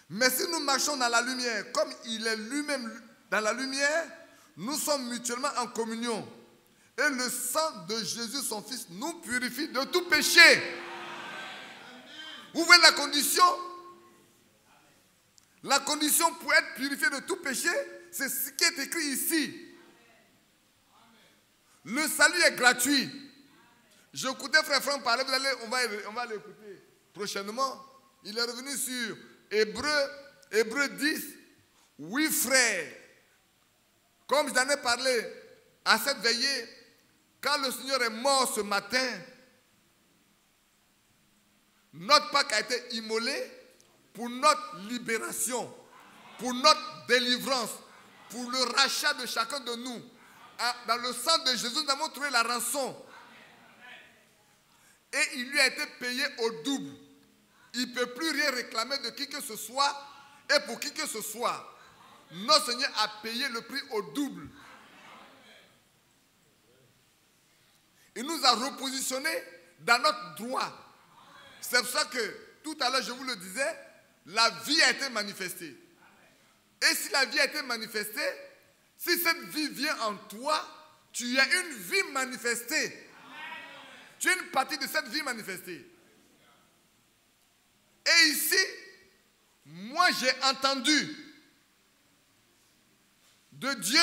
Mais si nous marchons dans la lumière, comme il est lui-même dans la lumière, nous sommes mutuellement en communion. Et le sang de Jésus, son Fils, nous purifie de tout péché. Vous voyez la condition? La condition pour être purifié de tout péché, c'est ce qui est écrit ici. Le salut est gratuit. J'écoutais Frère Franck parler, on va l'écouter prochainement. Il est revenu sur Hébreux 10. Oui, frère. Comme je t'en ai parlé à cette veillée, quand le Seigneur est mort ce matin, notre Pâque a été immolé pour notre libération, pour notre délivrance, pour le rachat de chacun de nous. Dans le sang de Jésus, nous avons trouvé la rançon. Et il lui a été payé au double. Il ne peut plus rien réclamer de qui que ce soit et pour qui que ce soit. Notre Seigneur a payé le prix au double. Il nous a repositionnés dans notre droit. C'est pour ça que tout à l'heure, je vous le disais, la vie a été manifestée. Et si la vie a été manifestée, si cette vie vient en toi, tu as une vie manifestée. Tu es une partie de cette vie manifestée. Et ici, moi j'ai entendu de Dieu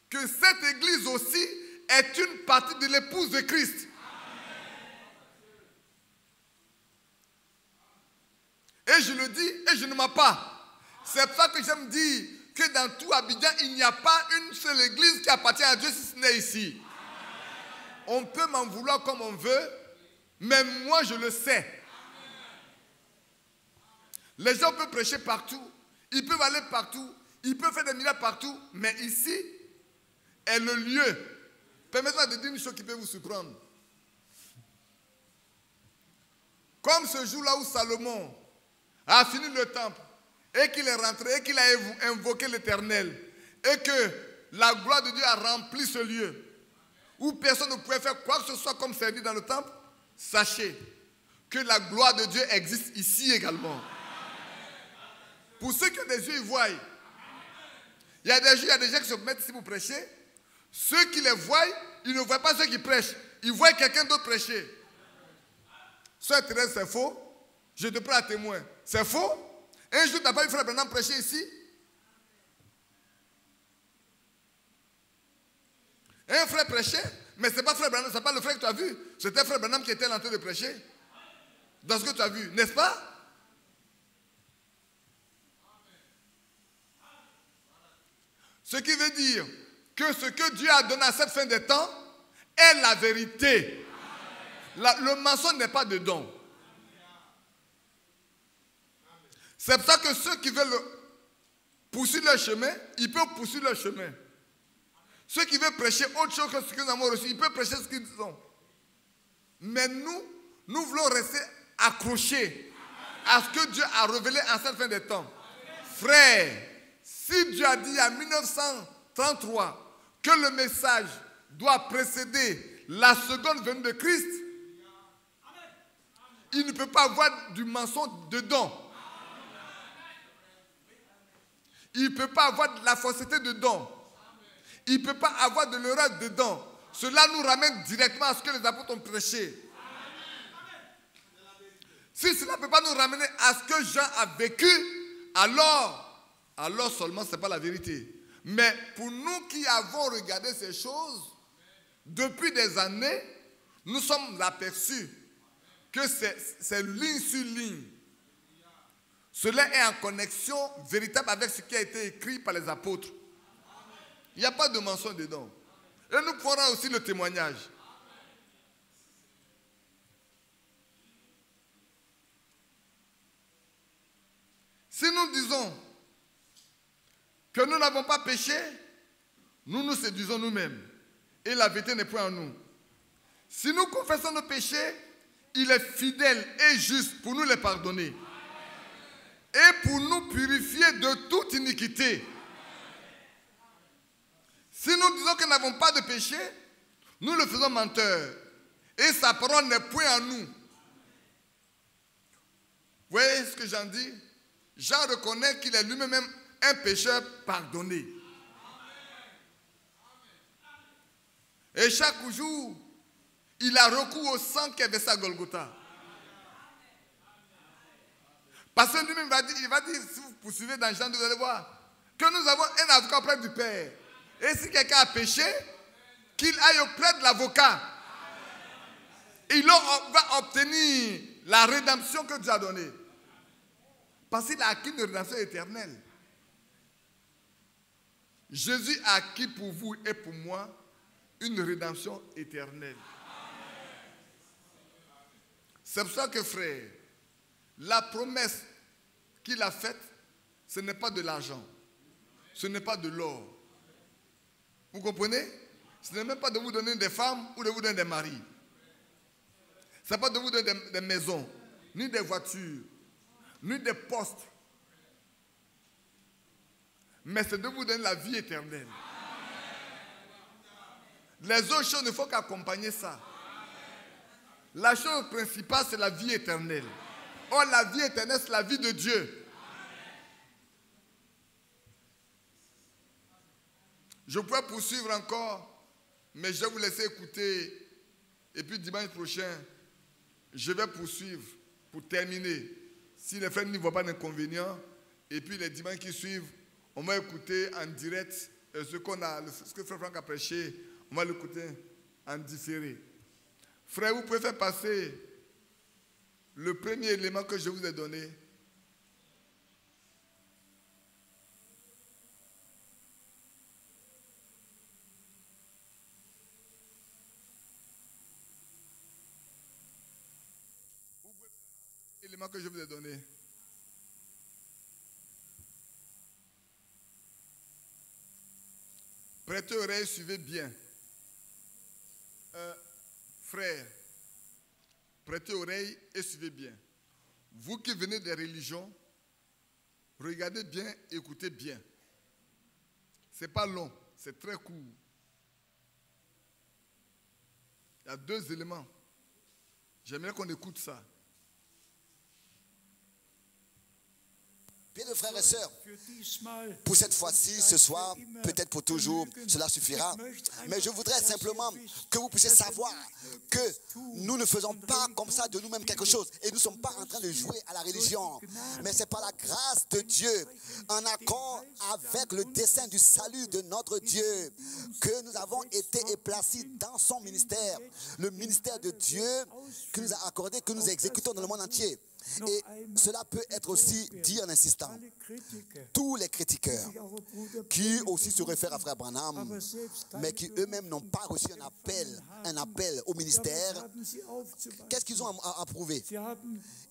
que cette église aussi est une partie de l'épouse de Christ. Et je le dis et je ne mens pas. C'est pour ça que j'aime dire que dans tout Abidjan, il n'y a pas une seule église qui appartient à Dieu si ce n'est ici. On peut m'en vouloir comme on veut, mais moi je le sais. Les gens peuvent prêcher partout, ils peuvent aller partout, Il peut faire des miracles partout, mais ici est le lieu. Permettez-moi de dire une chose qui peut vous surprendre. Comme ce jour-là où Salomon a fini le temple et qu'il est rentré et qu'il a invoqué l'Éternel et que la gloire de Dieu a rempli ce lieu où personne ne pouvait faire quoi que ce soit comme servir dans le temple, sachez que la gloire de Dieu existe ici également. Pour ceux qui ont des yeux, ils voient. Il y a des gens qui se mettent ici pour prêcher. Ceux qui les voient, ils ne voient pas ceux qui prêchent. Ils voient quelqu'un d'autre prêcher. Sœur Thérèse, c'est faux. Je te prends à témoin. C'est faux. Un jour, tu n'as pas vu Frère Branham prêcher ici. Un frère prêchait, mais ce n'est pas Frère Branham, ce n'est pas le frère que tu as vu. C'était Frère Branham qui était en train de prêcher. Dans ce que tu as vu, n'est-ce pas? Ce qui veut dire que ce que Dieu a donné à cette fin des temps est la vérité. Le mensonge n'est pas dedans. C'est pour ça que ceux qui veulent poursuivre leur chemin, ils peuvent poursuivre leur chemin. Ceux qui veulent prêcher autre chose que ce que nous avons reçu, ils peuvent prêcher ce qu'ils ont. Mais nous voulons rester accrochés à ce que Dieu a révélé en cette fin des temps. Frère, si Dieu a dit en 1933 que le message doit précéder la seconde venue de Christ, il ne peut pas avoir du mensonge dedans. Il ne peut pas avoir de la fausseté dedans. Il ne peut pas avoir de l'erreur dedans. Cela nous ramène directement à ce que les apôtres ont prêché. Si cela ne peut pas nous ramener à ce que Jean a vécu, alors seulement ce n'est pas la vérité. Mais pour nous qui avons regardé ces choses, depuis des années, nous sommes aperçus que c'est ligne sur ligne. Cela est en connexion véritable avec ce qui a été écrit par les apôtres. Il n'y a pas de mensonge dedans. Et nous ferons aussi le témoignage. Si nous disons que nous n'avons pas péché, nous nous séduisons nous-mêmes. Et la vérité n'est point en nous. Si nous confessons nos péchés, il est fidèle et juste pour nous les pardonner. Et pour nous purifier de toute iniquité. Si nous disons que nous n'avons pas de péché, nous le faisons menteur. Et sa parole n'est point en nous. Vous voyez ce que Jean dit? Jean reconnaît qu'il est lui-même un pécheur pardonné. Et chaque jour, il a recours au sang qui est versé à Golgotha. Parce que lui-même il va dire, si vous poursuivez dans Jean, vous allez voir, que nous avons un avocat auprès du Père. Et si quelqu'un a péché, qu'il aille auprès de l'avocat. Il va obtenir la rédemption que Dieu a donnée. Parce qu'il a acquis une rédemption éternelle. Jésus a acquis pour vous et pour moi une rédemption éternelle. C'est pour ça que, frère, la promesse qu'il a faite, ce n'est pas de l'argent. Ce n'est pas de l'or. Vous comprenez? Ce n'est même pas de vous donner des femmes ou de vous donner des maris. Ce n'est pas de vous donner des maisons, ni des voitures, ni des postes. Mais c'est de vous donner la vie éternelle. Les autres choses ne font qu'accompagner ça. La chose principale, c'est la vie éternelle. Or, la vie éternelle, c'est la vie de Dieu. Je pourrais poursuivre encore, mais je vais vous laisser écouter. Et puis dimanche prochain, je vais poursuivre pour terminer. Si les frères n'y voient pas d'inconvénient, et puis les dimanches qui suivent, on va écouter en direct ce que Frère Franck a prêché, on va l'écouter en différé. Frère, vous pouvez faire passer le premier élément que je vous ai donné. L'élément que je vous ai donné. Prêtez oreille, suivez bien. Frères, prêtez oreille et suivez bien. Vous qui venez des religions, regardez bien, écoutez bien. Ce n'est pas long, c'est très court. Il y a 2 éléments. J'aimerais qu'on écoute ça. Bien de frères et sœurs, pour cette fois-ci, ce soir, peut-être pour toujours, cela suffira. Mais je voudrais simplement que vous puissiez savoir que nous ne faisons pas comme ça de nous-mêmes quelque chose. Et nous ne sommes pas en train de jouer à la religion. Mais c'est par la grâce de Dieu, en accord avec le dessein du salut de notre Dieu, que nous avons été placés dans son ministère. Le ministère de Dieu qui nous a accordé, que nous exécutons dans le monde entier. Et cela peut être aussi dit en insistant. Tous les critiqueurs qui aussi se réfèrent à Frère Branham, mais qui eux-mêmes n'ont pas reçu un appel au ministère, qu'est-ce qu'ils ont approuvé?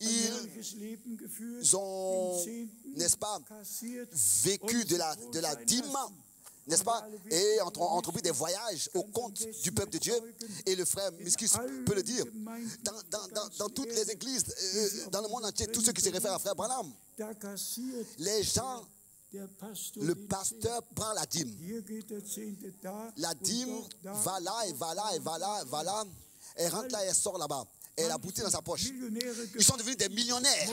Ils ont, n'est-ce pas, vécu de la dîme, n'est-ce pas, et entrepris des voyages au compte du peuple de Dieu. Et le frère Miskis peut le dire. Dans toutes les églises, dans le monde entier, tous ceux qui se réfèrent à frère Branham, les gens, le pasteur prend la dîme. La dîme va là et va là et va là, va là. Elle rentre là et elle sort là-bas. Et elle a bouti dans sa poche. Ils sont devenus des millionnaires,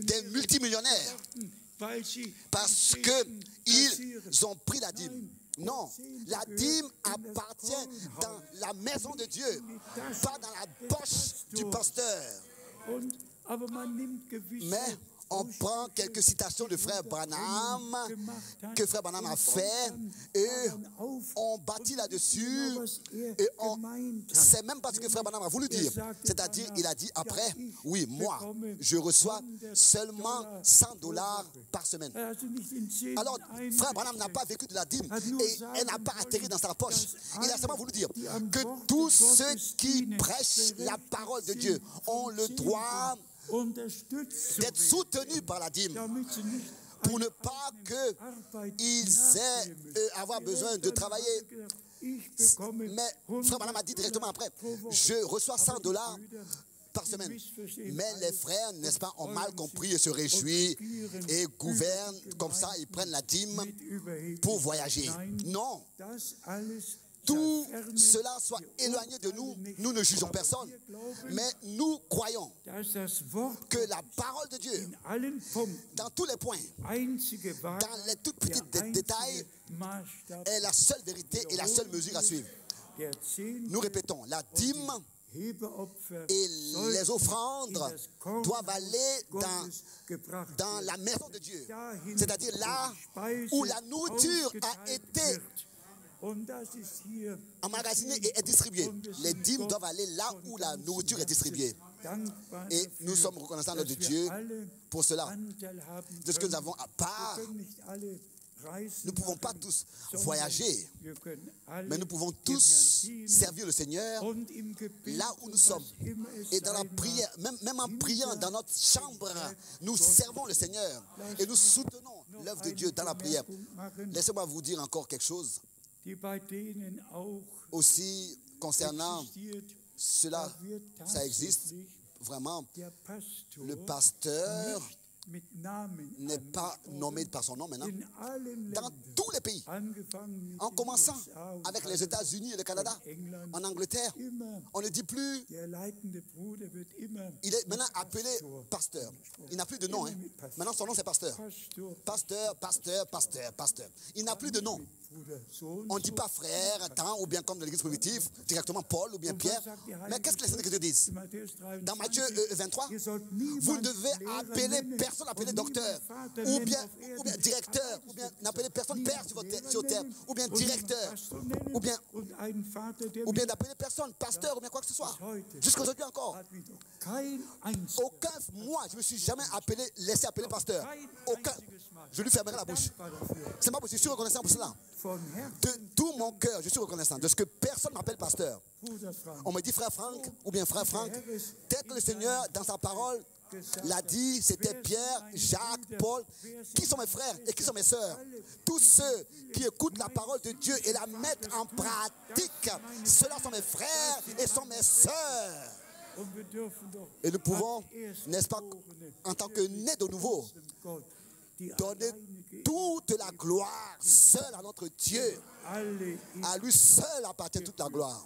des multimillionnaires. Parce qu'ils ont pris la dîme. Non, la dîme appartient dans la maison de Dieu, pas dans la poche du pasteur. Mais on prend quelques citations de frère Branham, que frère Branham a fait, et on bâtit là-dessus, et c'est même pas ce que frère Branham a voulu dire. C'est-à-dire, il a dit après, oui, moi, je reçois seulement $100 par semaine. Alors, frère Branham n'a pas vécu de la dîme, et elle n'a pas atterri dans sa poche. Il a seulement voulu dire que tous ceux qui prêchent la parole de Dieu ont le droit d'être soutenus par la dîme, pour ne pas qu'ils aient avoir besoin de travailler. Mais frère Branham a dit directement après, je reçois $100 par semaine. Mais les frères, n'est-ce pas, ont mal compris et se réjouissent et gouvernent comme ça, ils prennent la dîme pour voyager. Non. Tout cela soit éloigné de nous, nous ne jugeons personne, mais nous croyons que la parole de Dieu, dans tous les points, dans les tout petits détails, est la seule vérité et la seule mesure à suivre. Nous répétons, la dîme et les offrandes doivent aller dans la maison de Dieu, c'est-à-dire là où la nourriture a été emmagasinée et est distribuée. Les dîmes doivent aller là où la nourriture est distribuée. Et nous sommes reconnaissants de Dieu pour cela. De ce que nous avons à part. Nous ne pouvons pas tous voyager, mais nous pouvons tous servir le Seigneur là où nous sommes. Et dans la prière, même en priant dans notre chambre, nous servons le Seigneur et nous soutenons l'œuvre de Dieu dans la prière. Laissez-moi vous dire encore quelque chose. Aussi, concernant cela, ça existe vraiment. Le pasteur n'est pas nommé par son nom maintenant. Dans tous les pays, en commençant avec les États-Unis et le Canada, en Angleterre, on ne dit plus, il est maintenant appelé pasteur. Il n'a plus de nom. Maintenant son nom c'est pasteur. Pasteur, pasteur, pasteur, pasteur. Il n'a plus de nom. On ne dit pas frère, tant, ou bien comme dans l'église primitive, directement Paul ou bien Pierre. Mais qu'est-ce que les Saintes Écritures disent? Dans Matthieu 23, vous ne devez appeler personne, appeler docteur, ou bien directeur, ou bien n'appeler personne père sur terre, ou bien directeur, ou bien d'appeler personne pasteur, ou bien quoi que ce soit. Jusqu'aujourd'hui encore. Moi, je ne me suis jamais laissé appeler pasteur. Aucun. Je lui fermerai la bouche. C'est pas possible. Je suis reconnaissant pour cela. De tout mon cœur, je suis reconnaissant de ce que personne ne m'appelle pasteur. On me dit frère Franck ou bien frère Franck. Tel que le Seigneur, dans sa parole, l'a dit, c'était Pierre, Jacques, Paul. Qui sont mes frères et qui sont mes sœurs? Tous ceux qui écoutent la parole de Dieu et la mettent en pratique, ceux-là sont mes frères et sont mes sœurs. Et nous pouvons, n'est-ce pas, en tant que nés de nouveau, donner toute la gloire seule à notre Dieu. À lui seul appartient toute la gloire.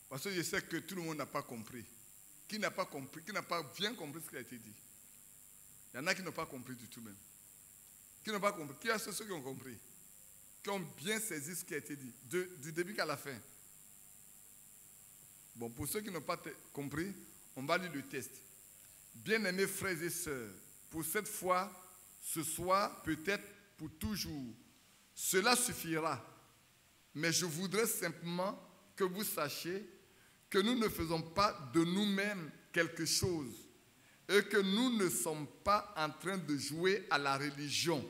Parce que je sais que tout le monde n'a pas compris. Qui n'a pas compris, qui n'a pas bien compris ce qui a été dit. Il y en a qui n'ont pas compris du tout même. Qui n'ont pas compris. Qui a ceux qui ont compris? Qui ont bien saisi ce qui a été dit, du début qu'à la fin. Bon, pour ceux qui n'ont pas compris, on va lire le test. Bien-aimés frères et sœurs, pour cette fois, ce soir, peut-être pour toujours, cela suffira. Mais je voudrais simplement que vous sachiez que nous ne faisons pas de nous-mêmes quelque chose et que nous ne sommes pas en train de jouer à la religion.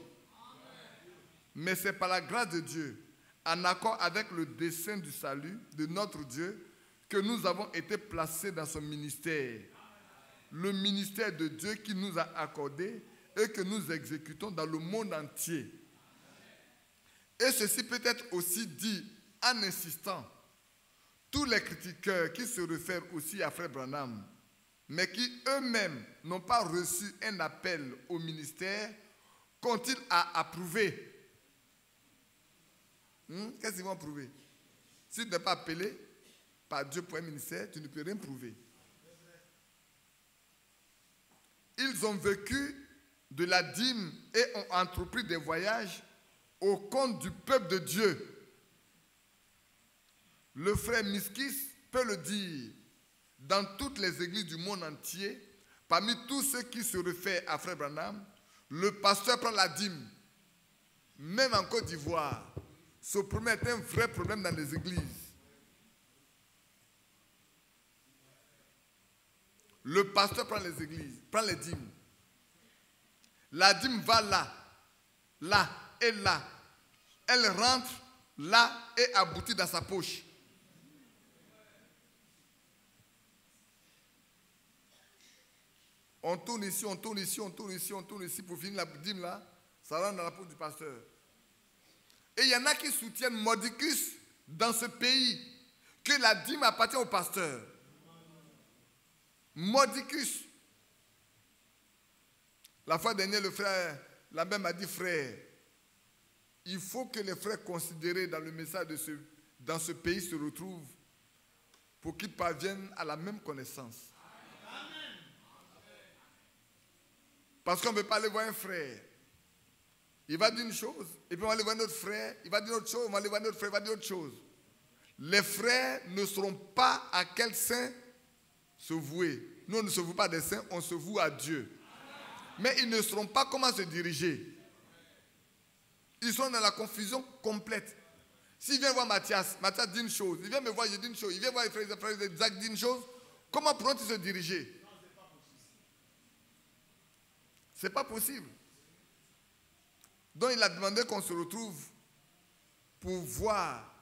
Mais c'est par la grâce de Dieu, en accord avec le dessein du salut de notre Dieu, que nous avons été placés dans ce ministère. Le ministère de Dieu qui nous a accordé et que nous exécutons dans le monde entier. Et ceci peut être aussi dit en insistant. Tous les critiqueurs qui se réfèrent aussi à Frère Branham, mais qui eux-mêmes n'ont pas reçu un appel au ministère, qu'ont-ils à approuver? Qu'est-ce qu'ils vont prouver? Si tu n'es pas appelé par Dieu pour un ministère, tu ne peux rien prouver. Ils ont vécu de la dîme et ont entrepris des voyages au compte du peuple de Dieu. Le frère Miskis peut le dire dans toutes les églises du monde entier, parmi tous ceux qui se réfèrent à Frère Branham, le pasteur prend la dîme. Même en Côte d'Ivoire, ce problème est un vrai problème dans les églises. Le pasteur prend les églises, prend les dîmes. La dîme va là, là et là. Elle rentre là et aboutit dans sa poche. On tourne ici, on tourne ici, on tourne ici, on tourne ici pour finir la dîme là. Ça rentre dans la poche du pasteur. Et il y en a qui soutiennent Mordicus dans ce pays, que la dîme appartient au pasteur. Mordicus. La fois dernière, le frère, la même m'a dit, frère, il faut que les frères considérés dans le message dans ce pays se retrouvent pour qu'ils parviennent à la même connaissance. Parce qu'on ne peut pas aller voir un frère. Il va dire une chose, et puis on va aller voir notre frère, il va dire autre chose, on va aller voir notre frère, il va dire autre chose. Les frères ne sauront pas à quel saint se vouer. Nous, on ne se voue pas des saints, on se voue à Dieu. Mais ils ne sauront pas comment se diriger. Ils sont dans la confusion complète. S'il vient voir Mathias, Mathias dit une chose. Il vient me voir, je dis une chose. Il vient voir les frères Isaac, dit une chose. Comment pourront-ils se diriger? C'est pas possible. Donc il a demandé qu'on se retrouve pour voir.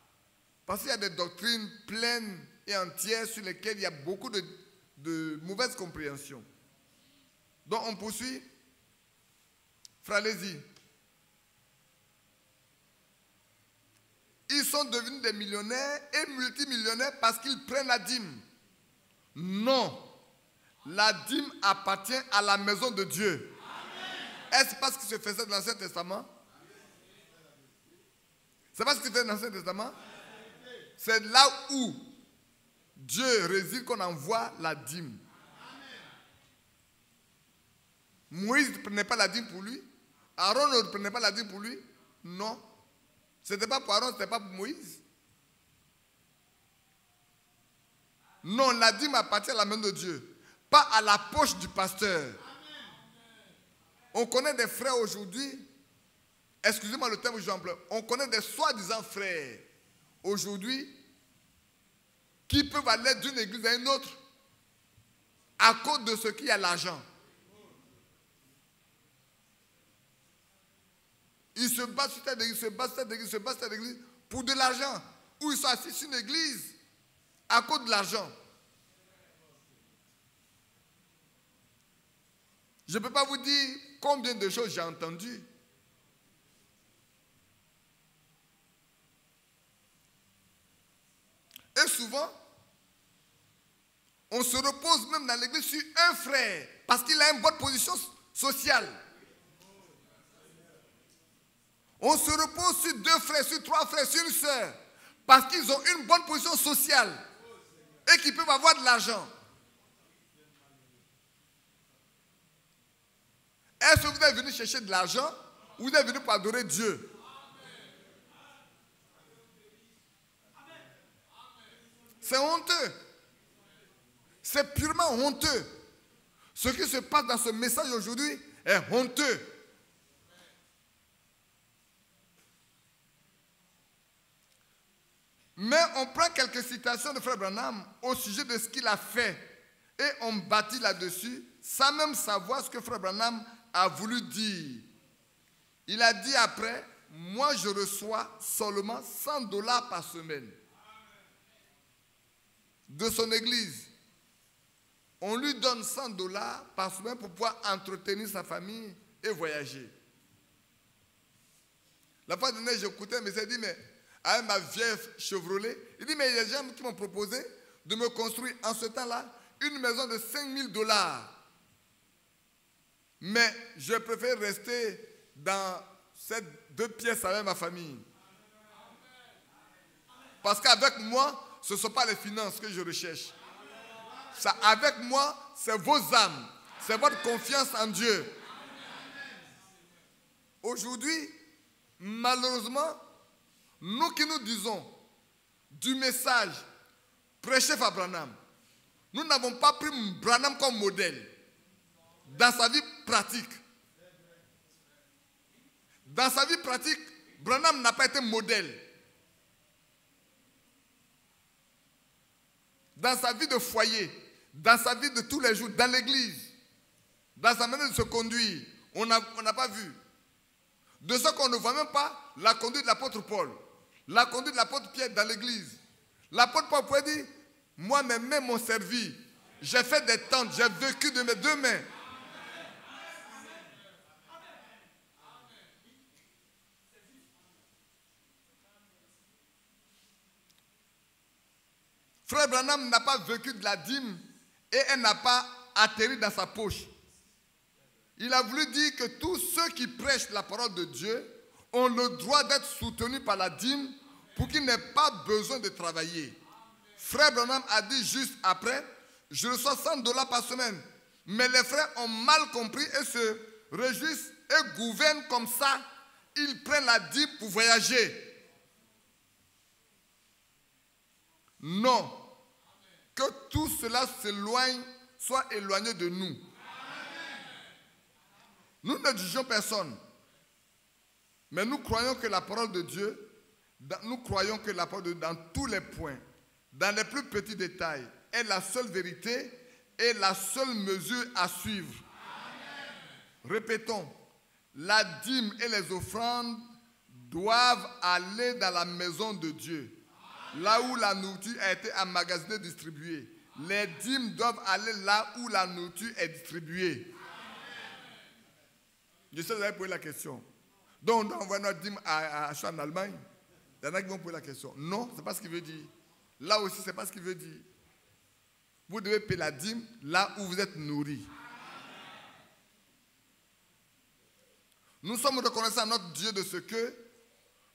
Parce qu'il y a des doctrines pleines et entières sur lesquelles il y a beaucoup de mauvaises compréhensions. Donc on poursuit. Frère Lézy. Ils sont devenus des millionnaires et multimillionnaires parce qu'ils prennent la dîme. Non. La dîme appartient à la maison de Dieu. Est-ce pas ce qui se faisait dans l'Ancien Testament? C'est pas ce qui se faisait dans l'Ancien Testament? C'est là où Dieu réside qu'on envoie la dîme. Moïse ne prenait pas la dîme pour lui. Aaron ne prenait pas la dîme pour lui. Non. Ce n'était pas pour Aaron, ce n'était pas pour Moïse. Non, la dîme appartient à la main de Dieu, pas à la poche du pasteur. On connaît des frères aujourd'hui, excusez-moi le terme que j'emploie, on connaît des soi-disant frères aujourd'hui qui peuvent aller d'une église à une autre à cause de ce qui a l'argent. Ils se battent sur cette église, se battent sur cette église, se battent sur cette église pour de l'argent. où ils sont assis sur une église à cause de l'argent. Je ne peux pas vous dire combien de choses j'ai entendues. Et souvent, on se repose même dans l'église sur un frère parce qu'il a une bonne position sociale. On se repose sur 2 frères, sur 3 frères, sur une sœur parce qu'ils ont une bonne position sociale et qu'ils peuvent avoir de l'argent. Est-ce que vous êtes venu chercher de l'argent ou vous êtes venu pour adorer Dieu? C'est honteux. C'est purement honteux. Ce qui se passe dans ce message aujourd'hui est honteux. Mais on prend quelques citations de Frère Branham au sujet de ce qu'il a fait et on bâtit là-dessus sans même savoir ce que Frère Branham a voulu dire. Il a dit après, moi je reçois seulement $100 par semaine de son église. On lui donne $100 par semaine pour pouvoir entretenir sa famille et voyager. La fois dernière, j'écoutais, mais j'ai dit, mais avec ma vieille Chevrolet, il dit, mais il y a des gens qui m'ont proposé de me construire en ce temps-là une maison de $5,000. Mais je préfère rester dans ces 2 pièces avec ma famille. Parce qu'avec moi, ce ne sont pas les finances que je recherche. Ça, avec moi, c'est vos âmes. C'est votre confiance en Dieu. Aujourd'hui, malheureusement, nous qui nous disons du message prêché par Branham, nous n'avons pas pris Branham comme modèle dans sa vie pratique. Dans sa vie pratique, Branham n'a pas été modèle. Dans sa vie de foyer, dans sa vie de tous les jours, dans l'église, dans sa manière de se conduire, on n'a pas vu. De ce qu'on ne voit même pas la conduite de l'apôtre Paul, la conduite de l'apôtre Pierre dans l'église. L'apôtre Paul pouvait dire, moi mes mains m'ont servi, j'ai fait des tentes, j'ai vécu de mes 2 mains. Frère Branham n'a pas vécu de la dîme et elle n'a pas atterri dans sa poche. Il a voulu dire que tous ceux qui prêchent la parole de Dieu ont le droit d'être soutenus par la dîme pour qu'ils n'aient pas besoin de travailler. Frère Branham a dit juste après, je reçois $100 par semaine. Mais les frères ont mal compris et se réjouissent et gouvernent comme ça. Ils prennent la dîme pour voyager. Non. Que tout cela s'éloigne, soit éloigné de nous. Nous ne jugeons personne. Mais nous croyons que la parole de Dieu, dans tous les points, dans les plus petits détails, est la seule vérité et la seule mesure à suivre. Amen. Répétons, la dîme et les offrandes doivent aller dans la maison de Dieu. Là où la nourriture a été emmagasinée, distribuée. Les dîmes doivent aller là où la nourriture est distribuée. Je sais que vous avez posé la question. Donc, on doit envoyer notre dîme à acheter en Allemagne. Il y en a qui vont poser la question. Non, ce n'est pas ce qu'il veut dire. Là aussi, ce n'est pas ce qu'il veut dire. Vous devez payer la dîme là où vous êtes nourris. Nous sommes reconnaissants à notre Dieu de ce que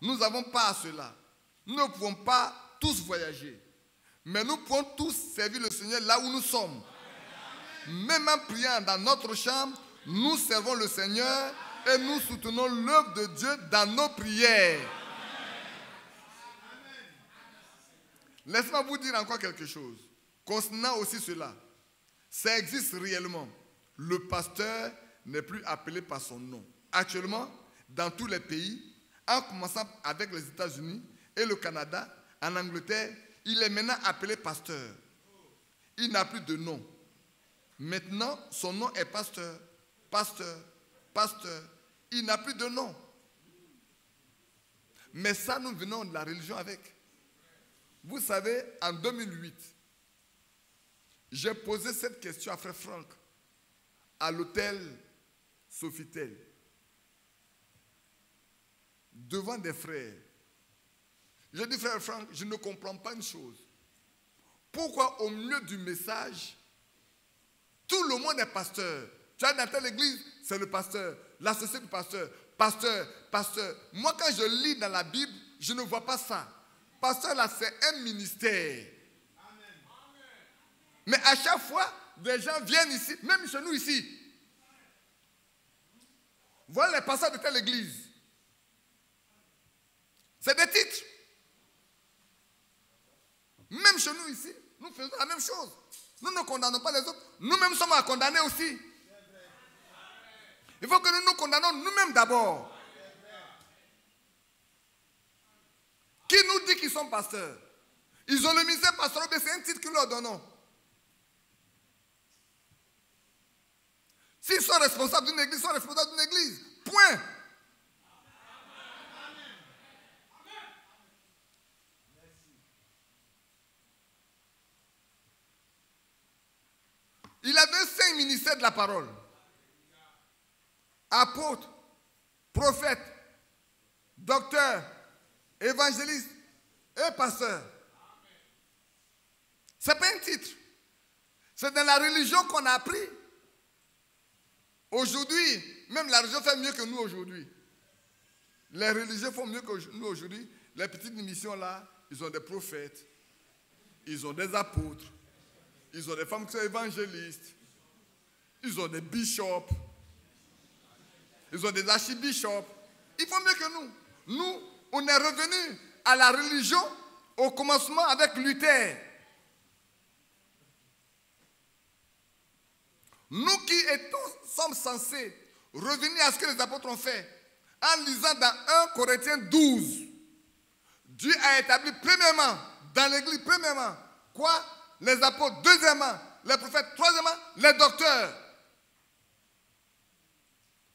nous n'avons pas à cela. Nous ne pouvons pas tous voyager. Mais nous pouvons tous servir le Seigneur là où nous sommes. Même en priant dans notre chambre, nous servons le Seigneur et nous soutenons l'œuvre de Dieu dans nos prières. Laissez-moi vous dire encore quelque chose. Concernant aussi cela, ça existe réellement. Le pasteur n'est plus appelé par son nom. Actuellement, dans tous les pays, en commençant avec les États-Unis et le Canada, en Angleterre, il est maintenant appelé pasteur. Il n'a plus de nom. Maintenant, son nom est pasteur, pasteur, pasteur. Il n'a plus de nom. Mais ça, nous venons de la religion avec. Vous savez, en 2008, j'ai posé cette question à Frère Franck à l'hôtel Sofitel, devant des frères. J'ai dit, Frère Franck, je ne comprends pas une chose. Pourquoi au milieu du message, tout le monde est pasteur? Tu as dans telle église, c'est le pasteur, l'associé du pasteur, pasteur. Moi, quand je lis dans la Bible, je ne vois pas ça. Pasteur, là, c'est un ministère. Mais à chaque fois, des gens viennent ici, même chez nous ici. Voilà les pasteurs de telle église. C'est des titres. Même chez nous ici, nous faisons la même chose. Nous ne condamnons pas les autres. Nous-mêmes sommes à condamner aussi. Il faut que nous nous condamnons nous-mêmes d'abord. Qui nous dit qu'ils sont pasteurs? Ils ont le ministère pastoral, mais c'est un titre que nous leur donnons. S'ils sont responsables d'une église, ils sont responsables d'une église. Point. Il avait 5 ministères de la parole. Apôtre, prophète, docteur, évangéliste et pasteur. Ce n'est pas un titre. C'est dans la religion qu'on a appris. Aujourd'hui, même la religion fait mieux que nous aujourd'hui. Les religieux font mieux que nous aujourd'hui. Les petites missions là, ils ont des prophètes, ils ont des apôtres, ils ont des femmes qui sont évangélistes, ils ont des bishops, ils ont des archibishops. Ils font mieux que nous. Nous, on est revenus à la religion au commencement avec Luther. Nous qui sommes censés revenir à ce que les apôtres ont fait, en lisant dans 1 Corinthiens 12, Dieu a établi premièrement, dans l'église premièrement, quoi? Les apôtres, deuxièmement, les prophètes, troisièmement, les docteurs.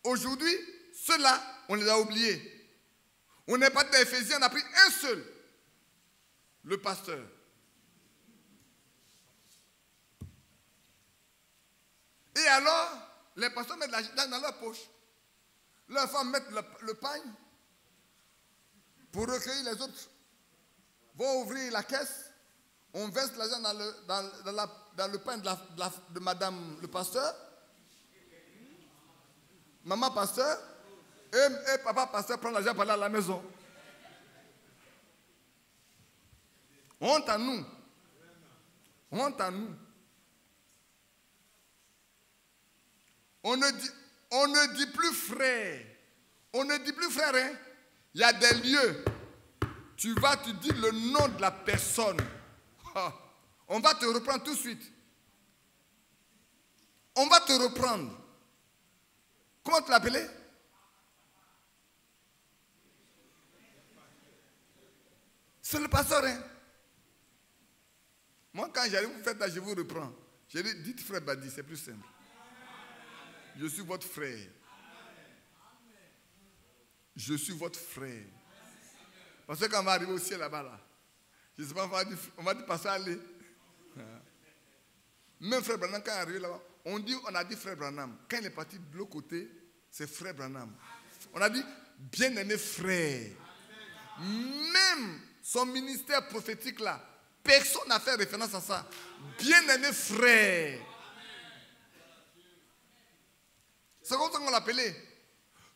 Aujourd'hui, ceux-là, on les a oubliés. On n'est pas d'Éphésiens, on a pris un seul, le pasteur. Et alors, les pasteurs mettent l'argent dans leur poche. Leurs femmes mettent le pagne pour recueillir les autres. Vont ouvrir la caisse. On verse l'argent dans le pain de madame le pasteur. Maman pasteur. Et papa pasteur prend l'argent pour aller à la maison. Honte à nous. Honte à nous. On ne dit plus frère. On ne dit plus frère, hein. Il y a des lieux. Tu vas, tu dis le nom de la personne. On va te reprendre tout de suite. On va te reprendre. Comment tu l'appelais? C'est le pasteur, hein. Moi, quand j'arrive, vous faites ça, je vous reprends. Je dis, dites frère Badi, c'est plus simple. Je suis votre frère. Je suis votre frère. Parce que quand on va arriver au ciel là-bas, là, je ne sais pas, on va dire passer à aller. Même frère Branham, quand il est arrivé là-bas, on a dit frère Branham. Quand il est parti de l'autre côté, c'est frère Branham. On a dit bien-aimé frère. Même son ministère prophétique là, personne n'a fait référence à ça. Bien-aimé frère. C'est comme ça qu'on l'appelait.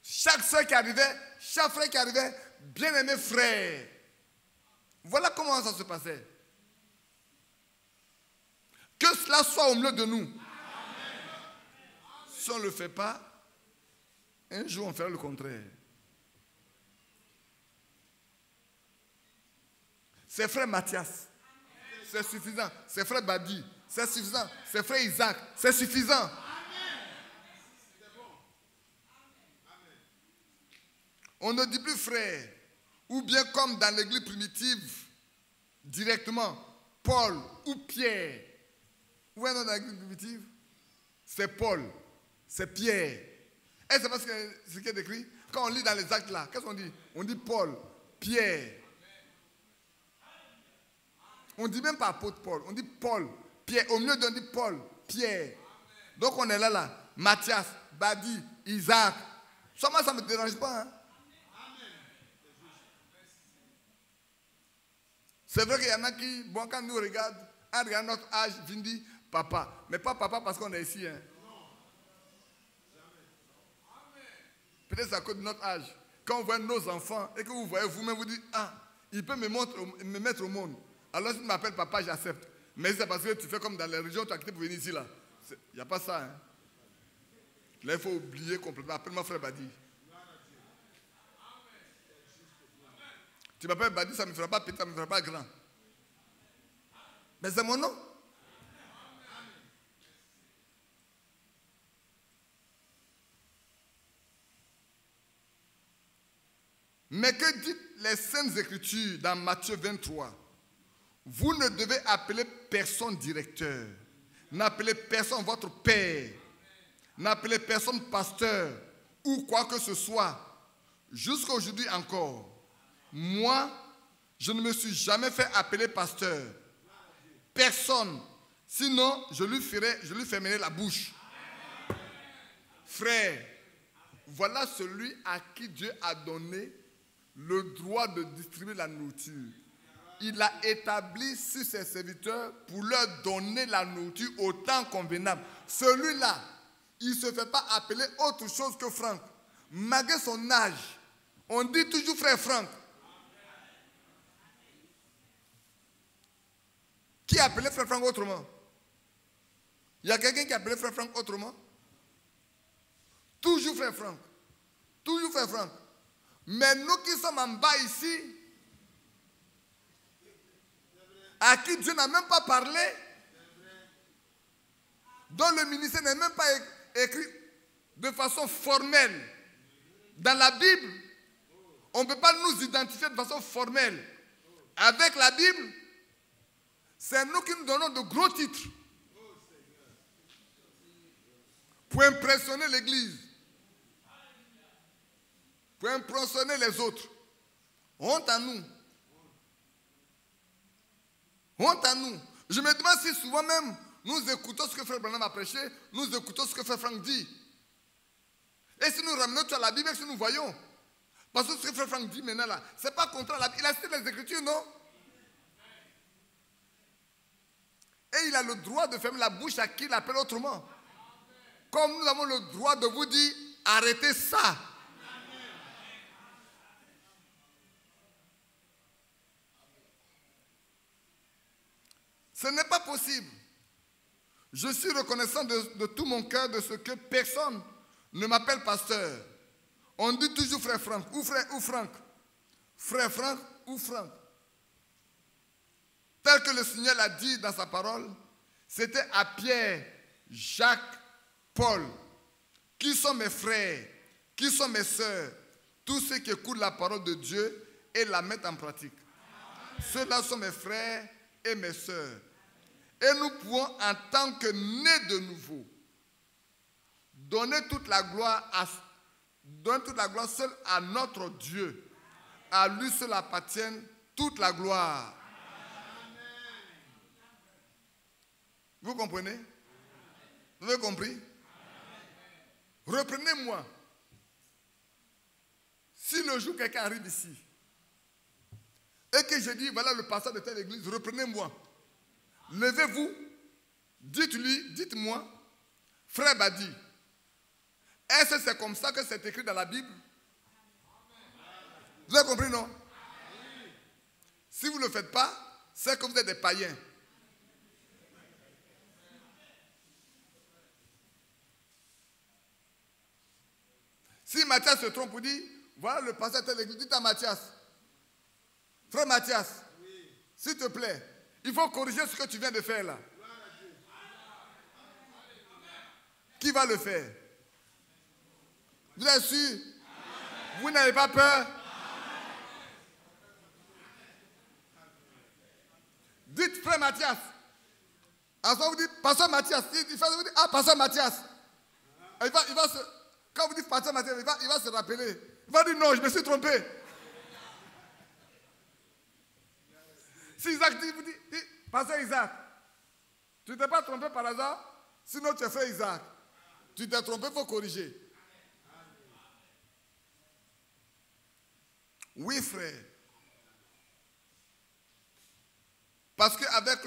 Chaque soeur qui arrivait, chaque frère qui arrivait, bien-aimé frère. Voilà comment ça se passait. Que cela soit au milieu de nous. Si on ne le fait pas, un jour on fera le contraire. C'est frère Mathias. C'est suffisant. C'est frère Badi. C'est suffisant. C'est frère Isaac. C'est suffisant. On ne dit plus frère, ou bien comme dans l'église primitive, directement, Paul ou Pierre. Vous voyez dans l'église primitive? C'est Paul, c'est Pierre. Et c'est parce que ce qui est écrit, quand on lit dans les actes là, qu'est-ce qu'on dit? On dit Paul, Pierre. On ne dit même pas apôtre Paul, on dit Paul, Pierre. Au milieu on dit Paul, Pierre. Donc on est là. Matthias, Badi, Isaac. Moi, ça ne me dérange pas. Hein? C'est vrai qu'il y en a qui, bon, quand nous regardent, on regarde notre âge, viennent dire papa. Mais pas papa parce qu'on est ici. Hein? Peut-être à cause de notre âge. Quand on voit nos enfants et que vous voyez vous-même, vous dites, ah, il peut me mettre au monde. Alors si tu m'appelles papa, j'accepte. Mais c'est parce que tu fais comme dans les régions, tu as quitté pour venir ici. Il n'y a pas ça. Hein? Là, il faut oublier complètement. Appelle-moi frère Badi. Tu m'appelles Badi, ça ne me fera pas petit, ça ne me fera pas grand. Mais c'est mon nom. Mais que dit les Saintes Écritures dans Matthieu 23? Vous ne devez appeler personne directeur. N'appelez personne votre père. N'appelez personne pasteur ou quoi que ce soit. Jusqu'à aujourd'hui encore. Moi, je ne me suis jamais fait appeler pasteur. Personne. Sinon, je lui fermerai la bouche. Frère, voilà celui à qui Dieu a donné le droit de distribuer la nourriture. Il a établi sur ses serviteurs pour leur donner la nourriture au temps convenable. Celui-là, il ne se fait pas appeler autre chose que Franck. Malgré son âge, on dit toujours frère Franck. Qui a appelé frère Franck autrement? Il y a quelqu'un qui a appelé frère Franck autrement? Toujours frère Franck. Toujours frère Franck. Mais nous qui sommes en bas ici, à qui Dieu n'a même pas parlé, dont le ministère n'est même pas écrit de façon formelle dans la Bible, on ne peut pas nous identifier de façon formelle. Avec la Bible, c'est nous qui nous donnons de gros titres pour impressionner l'Église, pour impressionner les autres. Honte à nous. Honte à nous. Je me demande si souvent même nous écoutons ce que Frère Branham a prêché, nous écoutons ce que Frère Franck dit. Et si nous ramenons tout à la Bible, si nous voyons. Parce que ce que Frère Franck dit maintenant là, ce n'est pas contraire à la Bible. Il a cité les Écritures, non? Et il a le droit de fermer la bouche à qui il appelle autrement. Comme nous avons le droit de vous dire, arrêtez ça. Ce n'est pas possible. Je suis reconnaissant de tout mon cœur de ce que personne ne m'appelle pasteur. On dit toujours frère Franck ou Franck. Frère Franck ou Franck. Tel que le Seigneur l'a dit dans sa parole, c'était à Pierre, Jacques, Paul, qui sont mes frères, qui sont mes sœurs, tous ceux qui écoutent la parole de Dieu et la mettent en pratique. Ceux-là sont mes frères et mes sœurs. Et nous pouvons, en tant que nés de nouveau, donner toute la gloire seule à notre Dieu. À lui seul appartient toute la gloire. Vous comprenez? Vous avez compris? Reprenez-moi. Si le jour quelqu'un arrive ici et que je dis, voilà le pasteur de telle église, reprenez-moi. Levez-vous, dites-moi, frère Badi, est-ce que c'est comme ça que c'est écrit dans la Bible? Vous avez compris, non? Si vous ne le faites pas, c'est que vous êtes des païens. Si Matthias se trompe ou dit, voilà le pasteur de telle église, dites à Matthias, frère Matthias, s'il te plaît, il faut corriger ce que tu viens de faire là. Qui va le faire? Vous êtes sûr? Vous n'avez pas peur? Dites frère Matthias. Alors vous dites pasteur Matthias. Vous dites, ah pasteur Matthias. Il va se, quand vous dites pasteur Matthias, il va se rappeler. Il va dire non, je me suis trompé. Si Isaac dit, vous dites, pasteur Isaac, tu ne t'es pas trompé par hasard? Sinon tu es frère Isaac. Tu t'es trompé, il faut corriger. Oui, frère. Parce qu'avec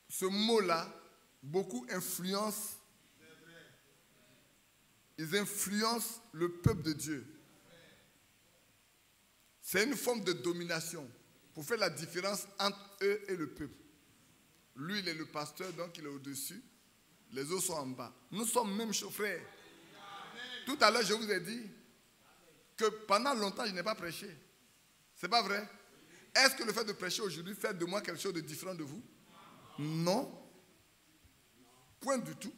ce mot-là, beaucoup influencent. Ils influencent le peuple de Dieu. C'est une forme de domination pour faire la différence entre eux et le peuple. Lui, il est le pasteur, donc il est au-dessus. Les autres sont en bas. Nous sommes même frères. Tout à l'heure, je vous ai dit que pendant longtemps, je n'ai pas prêché. C'est pas vrai? Est-ce que le fait de prêcher aujourd'hui fait de moi quelque chose de différent de vous? Non. Point du tout.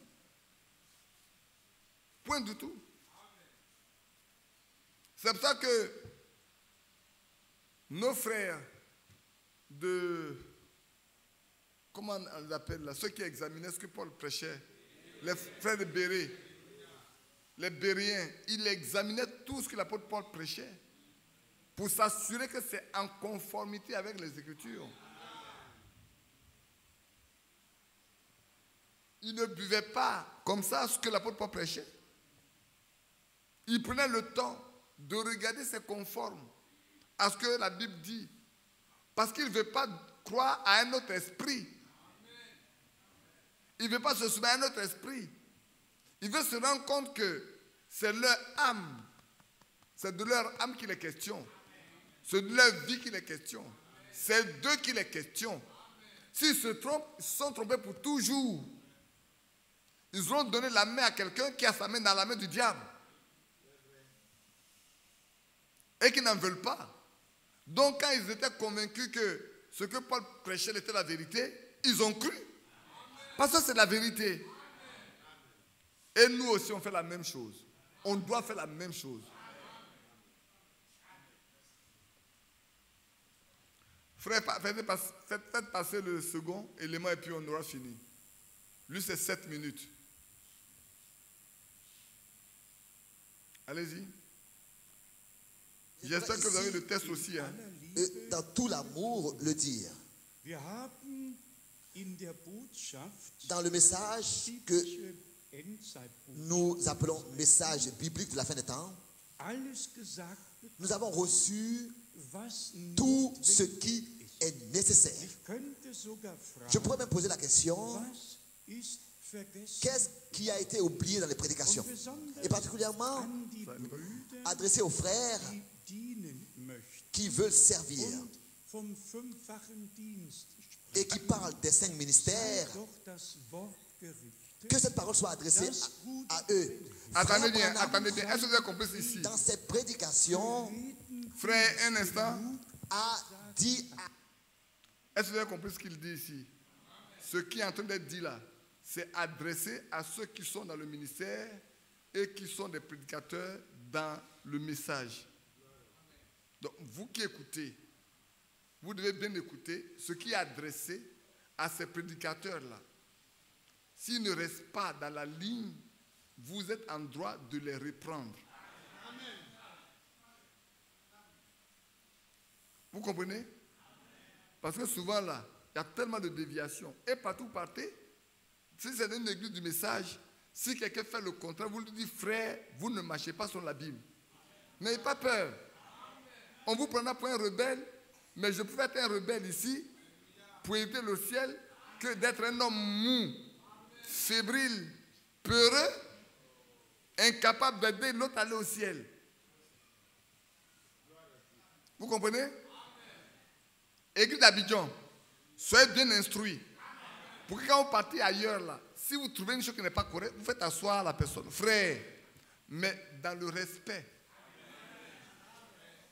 Point du tout. C'est pour ça que nos frères comment on les appelle là, ceux qui examinaient ce que Paul prêchait, les frères de Bérée, les Béréens, ils examinaient tout ce que l'apôtre Paul prêchait pour s'assurer que c'est en conformité avec les Écritures. Ils ne buvaient pas comme ça ce que l'apôtre Paul prêchait. Ils prenaient le temps de regarder si c'est conforme à ce que la Bible dit. Parce qu'ils ne veulent pas croire à un autre esprit. Ils ne veulent pas se soumettre à un autre esprit. Ils veulent se rendre compte que c'est leur âme. C'est de leur âme qu'il est question. C'est de leur vie qu'il est question. C'est d'eux qu'il est question. S'ils se trompent, ils se sont trompés pour toujours. Ils ont donné la main à quelqu'un qui a sa main dans la main du diable. Et qui n'en veulent pas. Donc quand ils étaient convaincus que ce que Paul prêchait était la vérité, ils ont cru. Parce que c'est la vérité. Et nous aussi on fait la même chose. On doit faire la même chose. Frère, faites passer le second élément et puis on aura fini. Lui c'est 7 minutes. Allez-y. J'espère que vous avez le test aussi. Hein. Dans tout l'amour, le dire. Dans le message que nous appelons message biblique de la fin des temps, nous avons reçu tout ce qui est nécessaire. Je pourrais même poser la question, qu'est-ce qui a été oublié dans les prédications? Et particulièrement adressé aux frères qui veulent servir et qui parlent des 5 ministères, que cette parole soit adressée à eux. Attendez bien. Est-ce que vous avez compris ici? Dans ses prédications, frère, un instant. A dit Est-ce que vous avez compris ce qu'il dit ici? Ce qui est en train d'être dit là, c'est adressé à ceux qui sont dans le ministère et qui sont des prédicateurs dans le message. Donc, vous qui écoutez, vous devez bien écouter ce qui est adressé à ces prédicateurs-là. S'ils ne restent pas dans la ligne, vous êtes en droit de les reprendre. Vous comprenez? Parce que souvent là, il y a tellement de déviations. Et partout où partez, si c'est une église du message, si quelqu'un fait le contraire, vous lui dites, frère, vous ne marchez pas sur la Bible. N'ayez pas peur. On vous prendra pour un rebelle, mais je pouvais être un rebelle ici pour éviter le ciel que d'être un homme mou, fébrile, peureux, incapable d'aider l'autre à aller au ciel. Vous comprenez? Église d'Abidjan, soyez bien instruits. Pour que quand vous partez ailleurs, là, si vous trouvez une chose qui n'est pas correcte, vous faites asseoir la personne. Frère, mais dans le respect.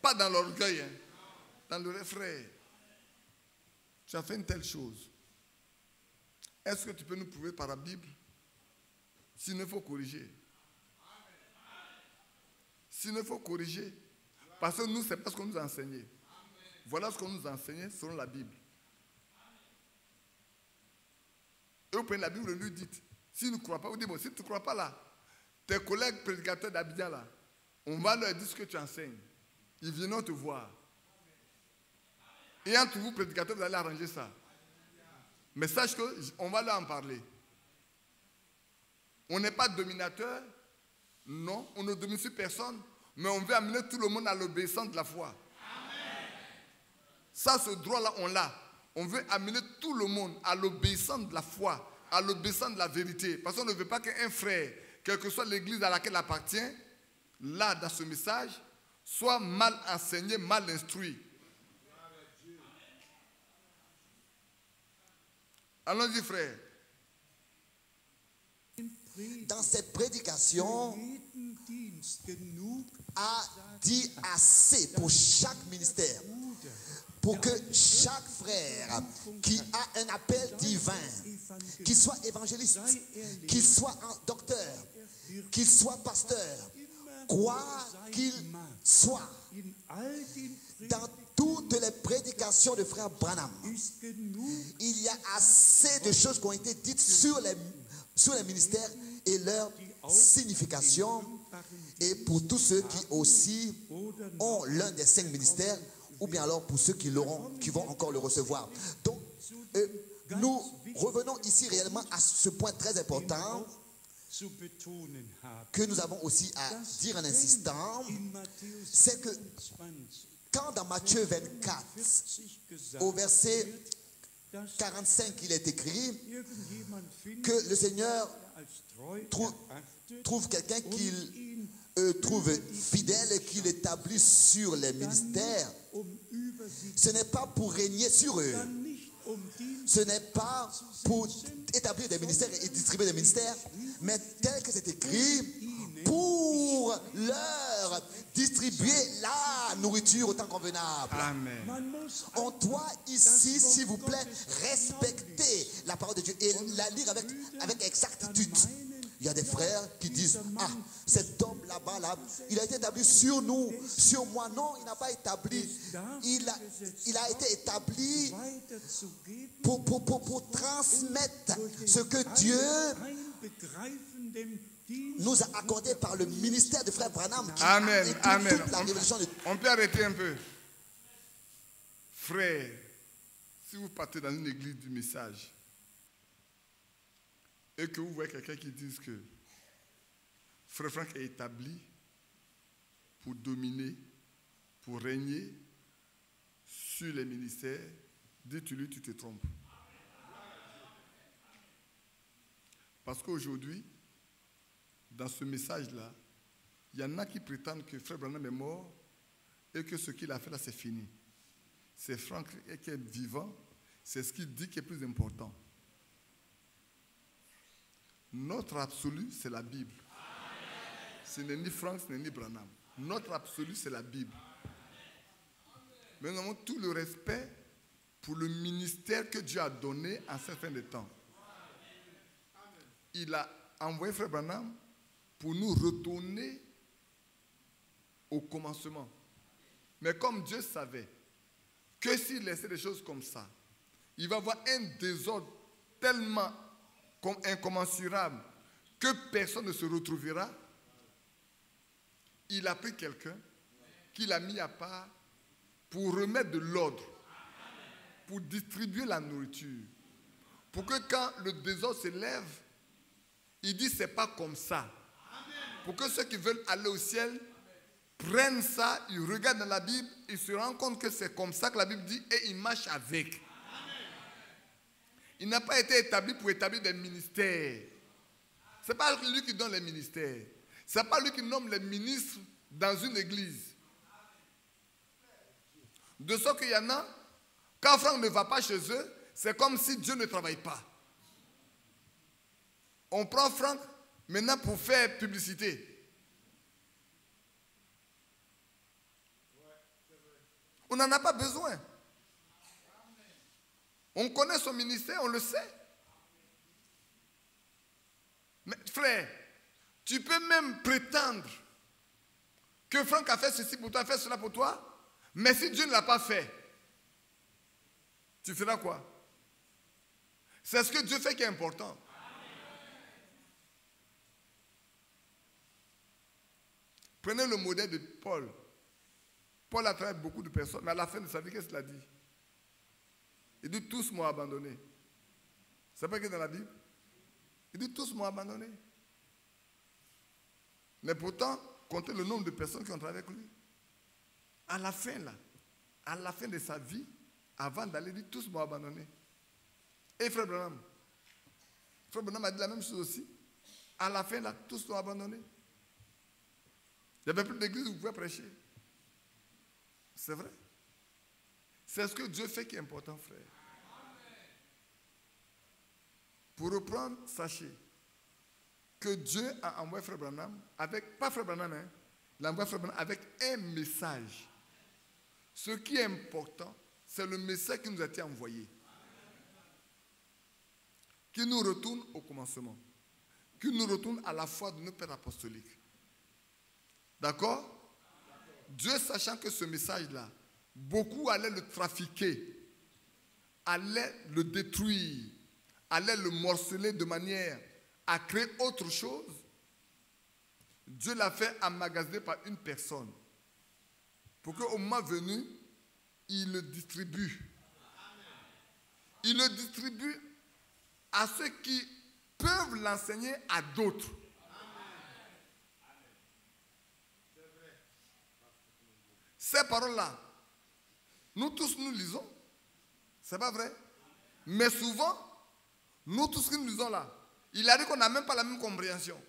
Pas dans l'orgueil. Hein. Dans le frère. Tu as fait une telle chose. Est-ce que tu peux nous prouver par la Bible? S'il ne faut corriger. S'il ne faut corriger. Parce que nous, c'est pas ce qu'on nous a enseigné. Voilà ce qu'on nous a enseigné selon la Bible. Et vous prenez la Bible et lui dites, s'ils ne croient pas, vous dites, bon, si tu ne crois pas là, tes collègues prédicateurs d'Abidjan là, on va leur dire ce que tu enseignes. Ils viendront te voir. Et entre vous, prédicateurs, vous allez arranger ça. Mais sache qu'on va leur en parler. On n'est pas dominateur. Non, on ne domine sur personne. Mais on veut amener tout le monde à l'obéissance de la foi. Amen. Ça, ce droit-là, on l'a. On veut amener tout le monde à l'obéissance de la foi, à l'obéissance de la vérité. Parce qu'on ne veut pas qu'un frère, quelle que soit l'église à laquelle il appartient, là, dans ce message, soit mal enseigné, mal instruit. Allons-y, frère. Dans cette prédication, a dit assez pour chaque ministère, pour que chaque frère qui a un appel divin, qui soit évangéliste, qui soit un docteur, qui soit pasteur, quoi qu'il soit, dans toutes les prédications de frère Branham, il y a assez de choses qui ont été dites sur les ministères et leur signification. Et pour tous ceux qui aussi ont l'un des 5 ministères, ou bien alors pour ceux qui vont encore le recevoir. Donc, nous revenons ici réellement à ce point très important que nous avons aussi à dire en insistant, c'est que quand dans Matthieu 24, au verset 45, il est écrit que le Seigneur trouve quelqu'un qu'il trouve fidèle et qu'il établit sur les ministères. Ce n'est pas pour régner sur eux. Ce n'est pas pour établir des ministères et distribuer des ministères, mais tel que c'est écrit, pour leur distribuer la nourriture au temps convenable. Amen. On doit ici, s'il vous plaît, respecter la parole de Dieu et la lire avec exactitude. Il y a des frères qui disent, ah, cet homme là-bas, là, il a été établi sur nous, sur moi. Non, il n'a pas établi. Il a été établi pour transmettre ce que Dieu nous a accordé par le ministère de frère Branham. Amen, amen. Toute la révélation de... On peut arrêter un peu. Frère, si vous partez dans une église du message et que vous voyez quelqu'un qui dit que frère Franck est établi pour dominer, pour régner sur les ministères, dites-lui, tu te trompes. Parce qu'aujourd'hui, dans ce message-là, il y en a qui prétendent que frère Branham est mort et que ce qu'il a fait là, c'est fini. C'est Franck qui est vivant, c'est ce qu'il dit qui est plus important. Notre absolu, c'est la Bible. Ce n'est ni Franck, ce n'est ni Branham. Notre absolu, c'est la Bible. Mais nous avons tout le respect pour le ministère que Dieu a donné en cette fin de temps. Il a envoyé frère Branham pour nous retourner au commencement. Mais comme Dieu savait que s'il laissait des choses comme ça, il va y avoir un désordre tellement incommensurable que personne ne se retrouvera. Il a pris quelqu'un qu'il a mis à part pour remettre de l'ordre, pour distribuer la nourriture, pour que quand le désordre s'élève, il dit c'est pas comme ça. Pour que ceux qui veulent aller au ciel prennent ça, ils regardent dans la Bible, ils se rendent compte que c'est comme ça que la Bible dit et ils marchent avec. Il n'a pas été établi pour établir des ministères. Ce n'est pas lui qui donne les ministères. Ce n'est pas lui qui nomme les ministres dans une église. De sorte qu'il y en a, quand Franck ne va pas chez eux, c'est comme si Dieu ne travaille pas. On prend Franck maintenant pour faire publicité. On n'en a pas besoin. On connaît son ministère, on le sait. Mais frère, tu peux même prétendre que Franck a fait ceci pour toi, a fait cela pour toi, mais si Dieu ne l'a pas fait, tu feras quoi? C'est ce que Dieu fait qui est important. Prenez le modèle de Paul. Paul a travaillé avec beaucoup de personnes, mais à la fin de sa vie, qu'est-ce qu'il a dit? Il dit tous m'ont abandonné. C'est pas que dans la Bible. Il dit tous m'ont abandonné. Mais pourtant, comptez le nombre de personnes qui ont travaillé avec lui. À la fin, là, à la fin de sa vie, avant d'aller, il dit tous m'ont abandonné. Et Frère Branham a dit la même chose aussi. À la fin, là, tous l'ont abandonné. Il n'y avait plus d'église où vous pouvez prêcher. C'est vrai. C'est ce que Dieu fait qui est important, frère. Pour reprendre, sachez que Dieu a envoyé Frère Branham avec, pas Frère Branham, hein, il a envoyé Frère Branham avec un message. Ce qui est important, c'est le message qui nous a été envoyé. Qui nous retourne au commencement. Qui nous retourne à la foi de nos pères apostoliques. D'accord? Dieu sachant que ce message-là, beaucoup allaient le trafiquer, allaient le détruire, allaient le morceler de manière à créer autre chose, Dieu l'a fait emmagasiner par une personne. Pour qu'au moment venu, il le distribue. Il le distribue à ceux qui peuvent l'enseigner à d'autres. Ces paroles-là, nous tous nous lisons. C'est pas vrai? Mais souvent, nous tous qui nous lisons là, il a dit qu'on n'a même pas la même compréhension.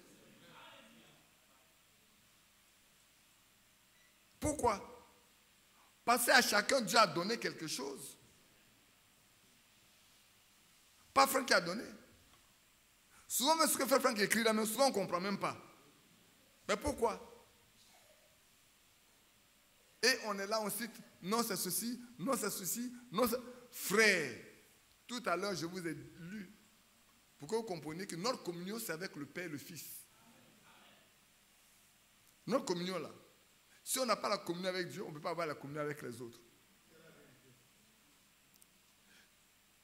Pourquoi? Parce qu'à chacun, Dieu a donné quelque chose. Pas Franck qui a donné. Souvent, même ce que fait Franck écrit là, même souvent on ne comprend même pas. Mais pourquoi? Et on est là, on cite, non c'est ceci, non c'est ceci, non c'est... Frère, tout à l'heure je vous ai lu pour que vous compreniez que notre communion c'est avec le Père et le Fils. Notre communion là, si on n'a pas la communion avec Dieu, on ne peut pas avoir la communion avec les autres.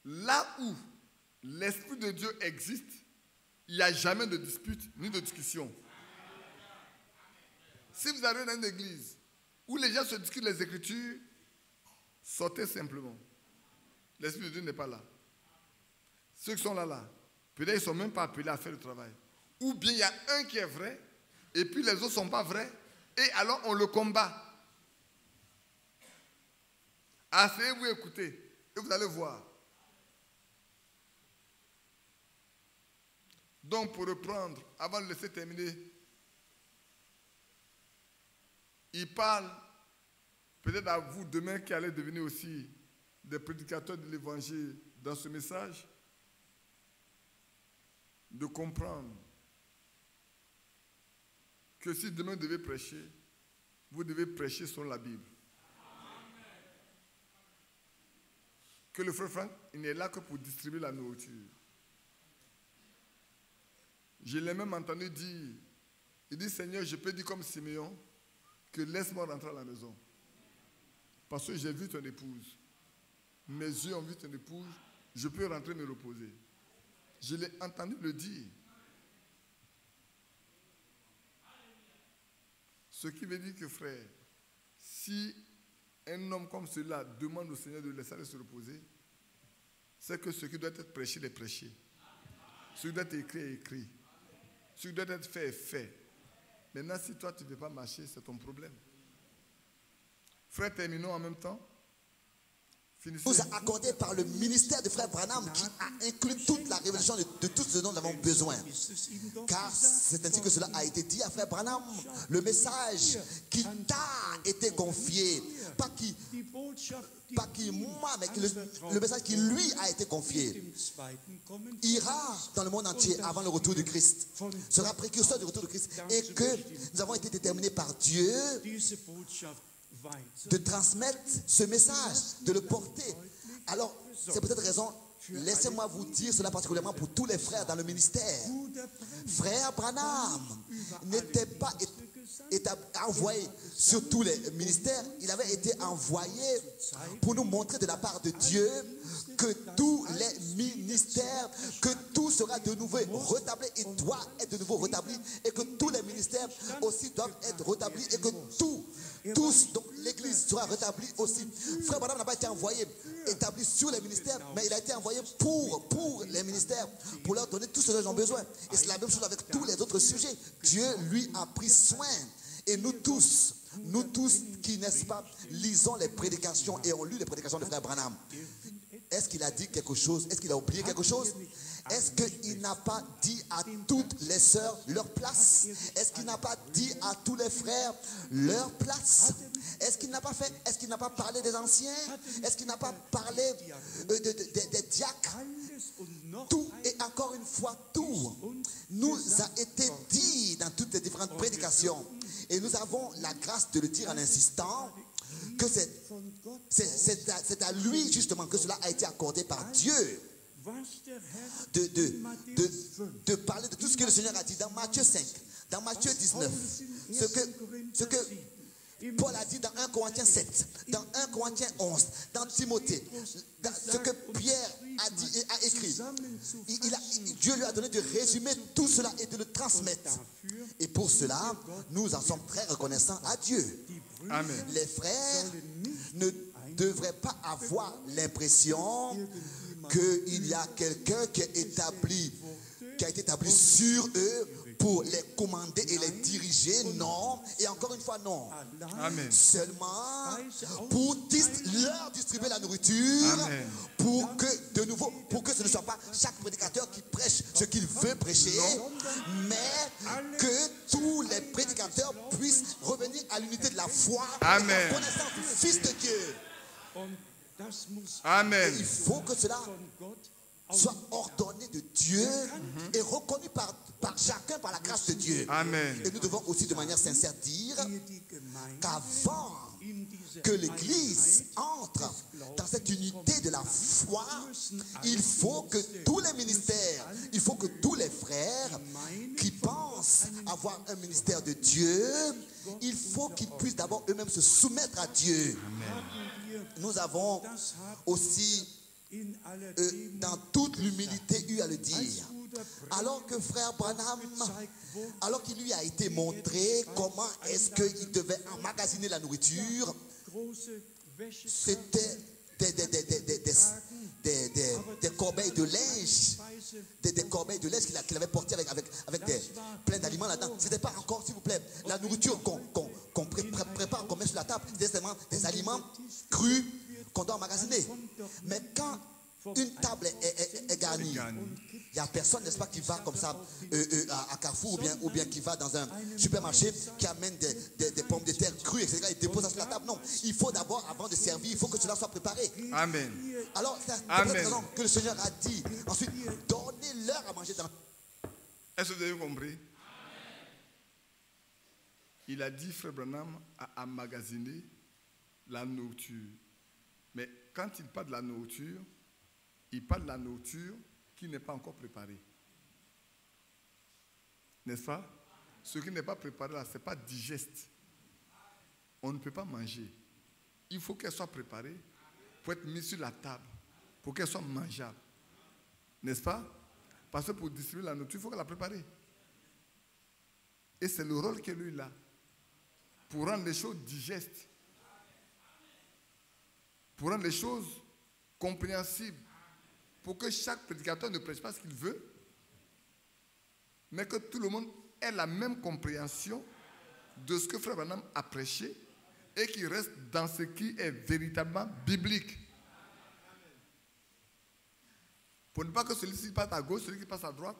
Là où l'Esprit de Dieu existe, il n'y a jamais de dispute ni de discussion. Si vous arrivez dans une église où les gens se discutent les Écritures, sortez simplement. L'Esprit de Dieu n'est pas là. Ceux qui sont là, peut-être ils ne sont même pas appelés à faire le travail. Ou bien il y a un qui est vrai, et puis les autres ne sont pas vrais, et alors on le combat. Asseyez-vous, écoutez, et vous allez voir. Donc pour reprendre, avant de laisser terminer, il parle peut-être à vous demain qui allez devenir aussi des prédicateurs de l'évangile dans ce message, de comprendre que si demain vous devez prêcher, vous devez prêcher sur la Bible. Que le frère Franck, il n'est là que pour distribuer la nourriture. Je l'ai même entendu dire, il dit Seigneur, je peux dire comme Siméon, que laisse-moi rentrer à la maison. Parce que j'ai vu ton épouse. Mes yeux ont vu ton épouse. Je peux rentrer me reposer. Je l'ai entendu le dire. Ce qui veut dire que, frère, si un homme comme celui-là demande au Seigneur de laisser aller se reposer, c'est que ce qui doit être prêché est prêché. Ce qui doit être écrit est écrit. Ce qui doit être fait est fait. Maintenant, si toi, tu ne veux pas marcher, c'est ton problème. Frère, terminons en même temps. Finissez. Nous a accordé par le ministère de Frère Branham qui a inclus toute la révélation de tout ce dont nous avons besoin. Car c'est ainsi que cela a été dit à Frère Branham. Le message qui t'a été confié, pas qui moi, mais le message qui lui a été confié, ira dans le monde entier avant le retour du Christ, sera précurseur du retour du Christ, et que nous avons été déterminés par Dieu de transmettre ce message, de le porter. Alors, c'est peut-être raison, laissez-moi vous dire cela particulièrement pour tous les frères dans le ministère. Frère Branham n'était pas envoyé sur tous les ministères. Il avait été envoyé pour nous montrer de la part de Dieu que tous les ministères, que tout sera de nouveau rétabli et doit être de nouveau rétabli, et que tous les ministères aussi doivent être rétablis, et que tous, donc l'église sera rétablie aussi. Frère Branham n'a pas été envoyé, établi sur les ministères, mais il a été envoyé pour les ministères, pour leur donner tout ce dont ils ont besoin. Et c'est la même chose avec tous les autres sujets. Dieu, lui, a pris soin. Et nous tous qui, n'est-ce pas, lisons les prédications et ont lu les prédications de frère Branham, est-ce qu'il a dit quelque chose? Est-ce qu'il a oublié quelque chose? Est-ce qu'il n'a pas dit à toutes les sœurs leur place? Est-ce qu'il n'a pas dit à tous les frères leur place? Est-ce qu'il n'a pas fait? Est-ce qu'il n'a pas parlé des anciens? Est-ce qu'il n'a pas parlé des diacres? Tout, et encore une fois, tout nous a été dit dans toutes les différentes prédications. Et nous avons la grâce de le dire en insistant que c'est à lui justement que cela a été accordé par Dieu de parler de tout ce que le Seigneur a dit dans Matthieu 5, dans Matthieu 19, ce que Paul a dit dans 1 Corinthiens 7, dans 1 Corinthiens 11, dans Timothée, dans ce que Pierre a dit et a écrit. Dieu lui a donné de résumer tout cela et de le transmettre. Et pour cela, nous en sommes très reconnaissants à Dieu. Amen. Les frères ne devraient pas avoir l'impression qu'il y a quelqu'un qui a été établi sur eux pour les commander et les diriger. Non. Et encore une fois, non. Amen. Seulement pour leur distribuer la nourriture. Amen. Pour que, de nouveau, pour que ce ne soit pas chaque prédicateur qui prêche ce qu'il veut prêcher, mais que tous les prédicateurs puissent revenir à l'unité de la foi. Amen. Et la connaissance du Fils de Dieu. Amen. Et il faut que cela soit ordonné de Dieu et reconnu par chacun par la grâce de Dieu. Amen. Et nous devons aussi de manière sincère dire qu'avant que l'Église entre dans cette unité de la foi, il faut que tous les ministères, il faut que tous les frères qui pensent avoir un ministère de Dieu, il faut qu'ils puissent d'abord eux-mêmes se soumettre à Dieu. Amen. Nous avons aussi dans toute l'humilité eu à le dire. Alors que frère Branham, alors qu'il lui a été montré comment est-ce qu'il devait emmagasiner la nourriture, c'était des corbeilles de linge, des corbeilles de linge qu'il avait portées avec plein d'aliments là-dedans. Ce n'était pas encore, s'il vous plaît, la nourriture qu'on prépare, qu'on met sur la table, c'était seulement des aliments crus qu'on doit emmagasiner. Mais quand une table est garnie, il n'y a personne, n'est-ce pas, qui va comme ça à Carrefour ou bien qui va dans un supermarché, qui amène des pommes de terre crues, etc. et dépose ça sur la table. Non, il faut d'abord, avant de servir, il faut que cela soit préparé. Amen. Alors, c'est pour cette raison que le Seigneur a dit, ensuite, donnez-leur à manger dans... Est-ce que vous avez compris? Il a dit, frère Branham, à emmagasiner la nourriture. Mais quand il parle de la nourriture, il parle de la nourriture qui n'est pas encore préparée. N'est-ce pas? Ce qui n'est pas préparé là, ce n'est pas digeste. On ne peut pas manger. Il faut qu'elle soit préparée pour être mise sur la table, pour qu'elle soit mangeable. N'est-ce pas? Parce que pour distribuer la nourriture, il faut qu'elle la prépare. Et c'est le rôle que lui a. Pour rendre les choses digestes. Pour rendre les choses compréhensibles. Pour que chaque prédicateur ne prêche pas ce qu'il veut, mais que tout le monde ait la même compréhension de ce que frère Branham a prêché et qu'il reste dans ce qui est véritablement biblique. Pour ne pas que celui-ci passe à gauche, celui qui passe à droite,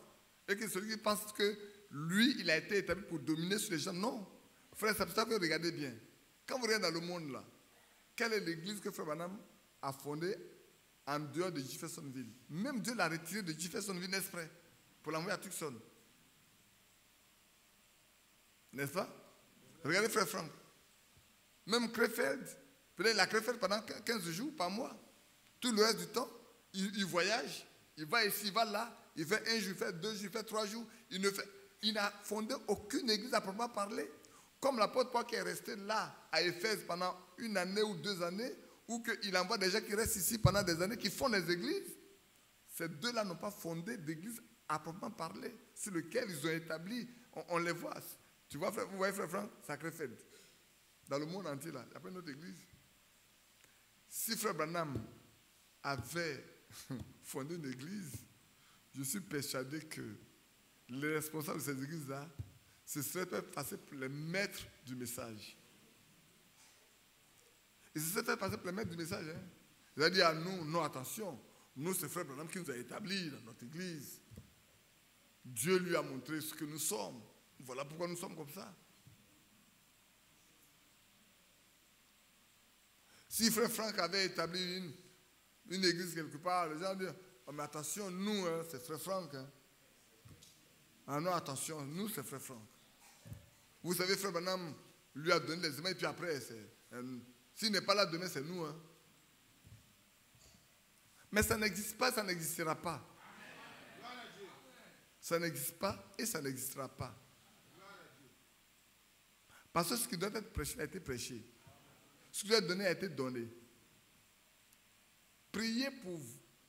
et que celui qui pense que lui, il a été établi pour dominer sur les gens. Non. Frère, c'est pour ça que regardez bien. Quand vous regardez dans le monde là, quelle est l'église que frère Branham a fondée en dehors de Jeffersonville? Même Dieu l'a retiré de Jeffersonville exprès pour l'envoyer à Tucson. N'est-ce pas? Regardez frère Frank. Même Krefeld, peut-être il a Krefeld pendant 15 jours par mois. Tout le reste du temps, il voyage, il va ici, il va là, il fait 1 jour, il fait 2 jours, il fait 3 jours. Il n'a fondé aucune église à proprement parler. Comme l'apôtre Paul qui est resté là à Éphèse pendant 1 année ou 2 années, ou qu'il envoie des gens qui restent ici pendant des années, qui font des églises. Ces deux-là n'ont pas fondé d'église à proprement parler, sur lequel ils ont établi, on les voit. Tu vois, vous voyez frère Franck, Sacré-Fête. Dans le monde entier, là, il n'y a pas une autre église. Si frère Branham avait fondé une église, je suis persuadé que les responsables de ces églises-là, ce serait fait passer pour les maîtres du message. Ils se seraient fait passer pour les maîtres du message. Hein. Ils ont dit à nous, non, attention, nous, c'est frère Branham qui nous a établis dans notre église. Dieu lui a montré ce que nous sommes. Voilà pourquoi nous sommes comme ça. Si frère Franck avait établi une église quelque part, les gens disent, oh, mais attention, nous, hein, c'est frère Franck. Hein. Ah non, attention, nous, c'est frère Franck. Vous savez, frère Branham lui a donné les éléments, et puis après, s'il n'est pas là demain, c'est nous. Hein. Mais ça n'existe pas, ça n'existera pas. Ça n'existe pas et ça n'existera pas. Parce que ce qui doit être prêché a été prêché. Ce qui doit être donné a été donné. Priez pour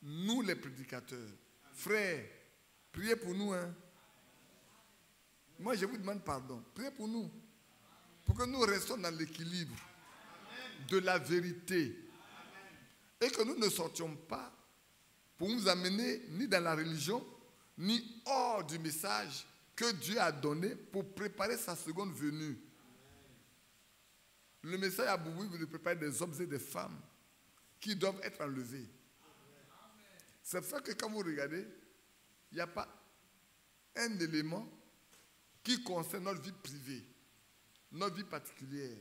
nous les prédicateurs. Frères, priez pour nous. Hein. Moi, je vous demande pardon. Priez pour nous. Pour que nous restions dans l'équilibre de la vérité. Et que nous ne sortions pas pour nous amener ni dans la religion, ni hors du message que Dieu a donné pour préparer sa seconde venue. Le message a besoin de préparer des hommes et des femmes qui doivent être enlevés. C'est pour ça que quand vous regardez, il n'y a pas un élément qui concerne notre vie privée, notre vie particulière,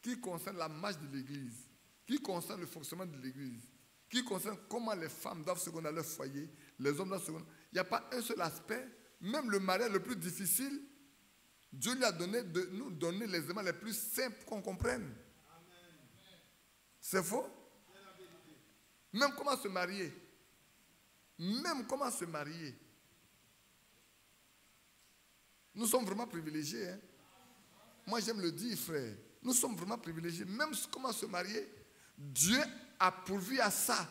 qui concerne la marche de l'Église, qui concerne le fonctionnement de l'Église, qui concerne comment les femmes doivent se connaître dans leur foyer, les hommes doivent se connaître. Il n'y a pas un seul aspect, même le mariage le plus difficile, Dieu lui a donné de nous donner les éléments les plus simples qu'on comprenne. C'est faux? Même comment se marier. Même comment se marier. Nous sommes vraiment privilégiés. Hein? Moi, j'aime le dire, frère. Nous sommes vraiment privilégiés. Même comment se marier, Dieu a pourvu à ça.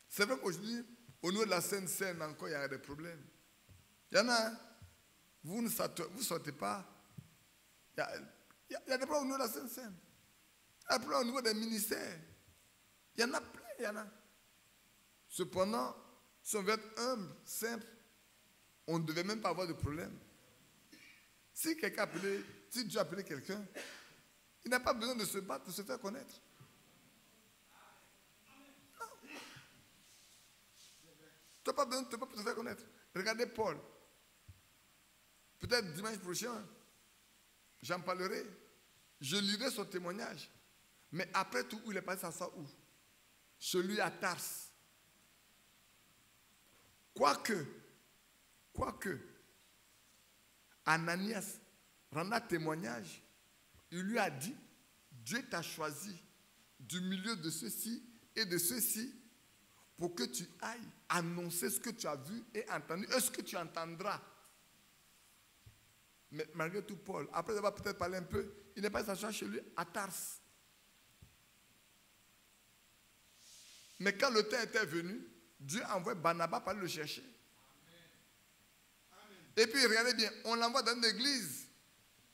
C'est vrai qu'aujourd'hui, au niveau de la Sainte Seine, encore, il y a des problèmes. Il y en a, hein? Vous ne sortez pas. Il y a des problèmes au niveau de la Sainte Seine. Il y a des problèmes au niveau des ministères. Il y en a plein, il y en a. Cependant, si on veut être humble, simple, on ne devait même pas avoir de problème. Si Dieu a appelé quelqu'un, il n'a pas besoin de se battre, de se faire connaître. Non. Tu n'as pas besoin de te faire connaître. Regardez Paul. Peut-être dimanche prochain, j'en parlerai. Je lirai son témoignage. Mais après tout, où il est passé, ça soit où? Celui à Tars. Quoique, Ananias rendant témoignage, il lui a dit, Dieu t'a choisi du milieu de ceux-ci et de ceux-ci pour que tu ailles annoncer ce que tu as vu et entendu et ce que tu entendras. Mais malgré tout, Paul, après avoir peut-être parlé un peu, il n'est pas s'asseoir chez lui à Tars. Mais quand le temps était venu, Dieu a envoyé Barnabas pour aller le chercher. Et puis, regardez bien, on l'envoie dans une église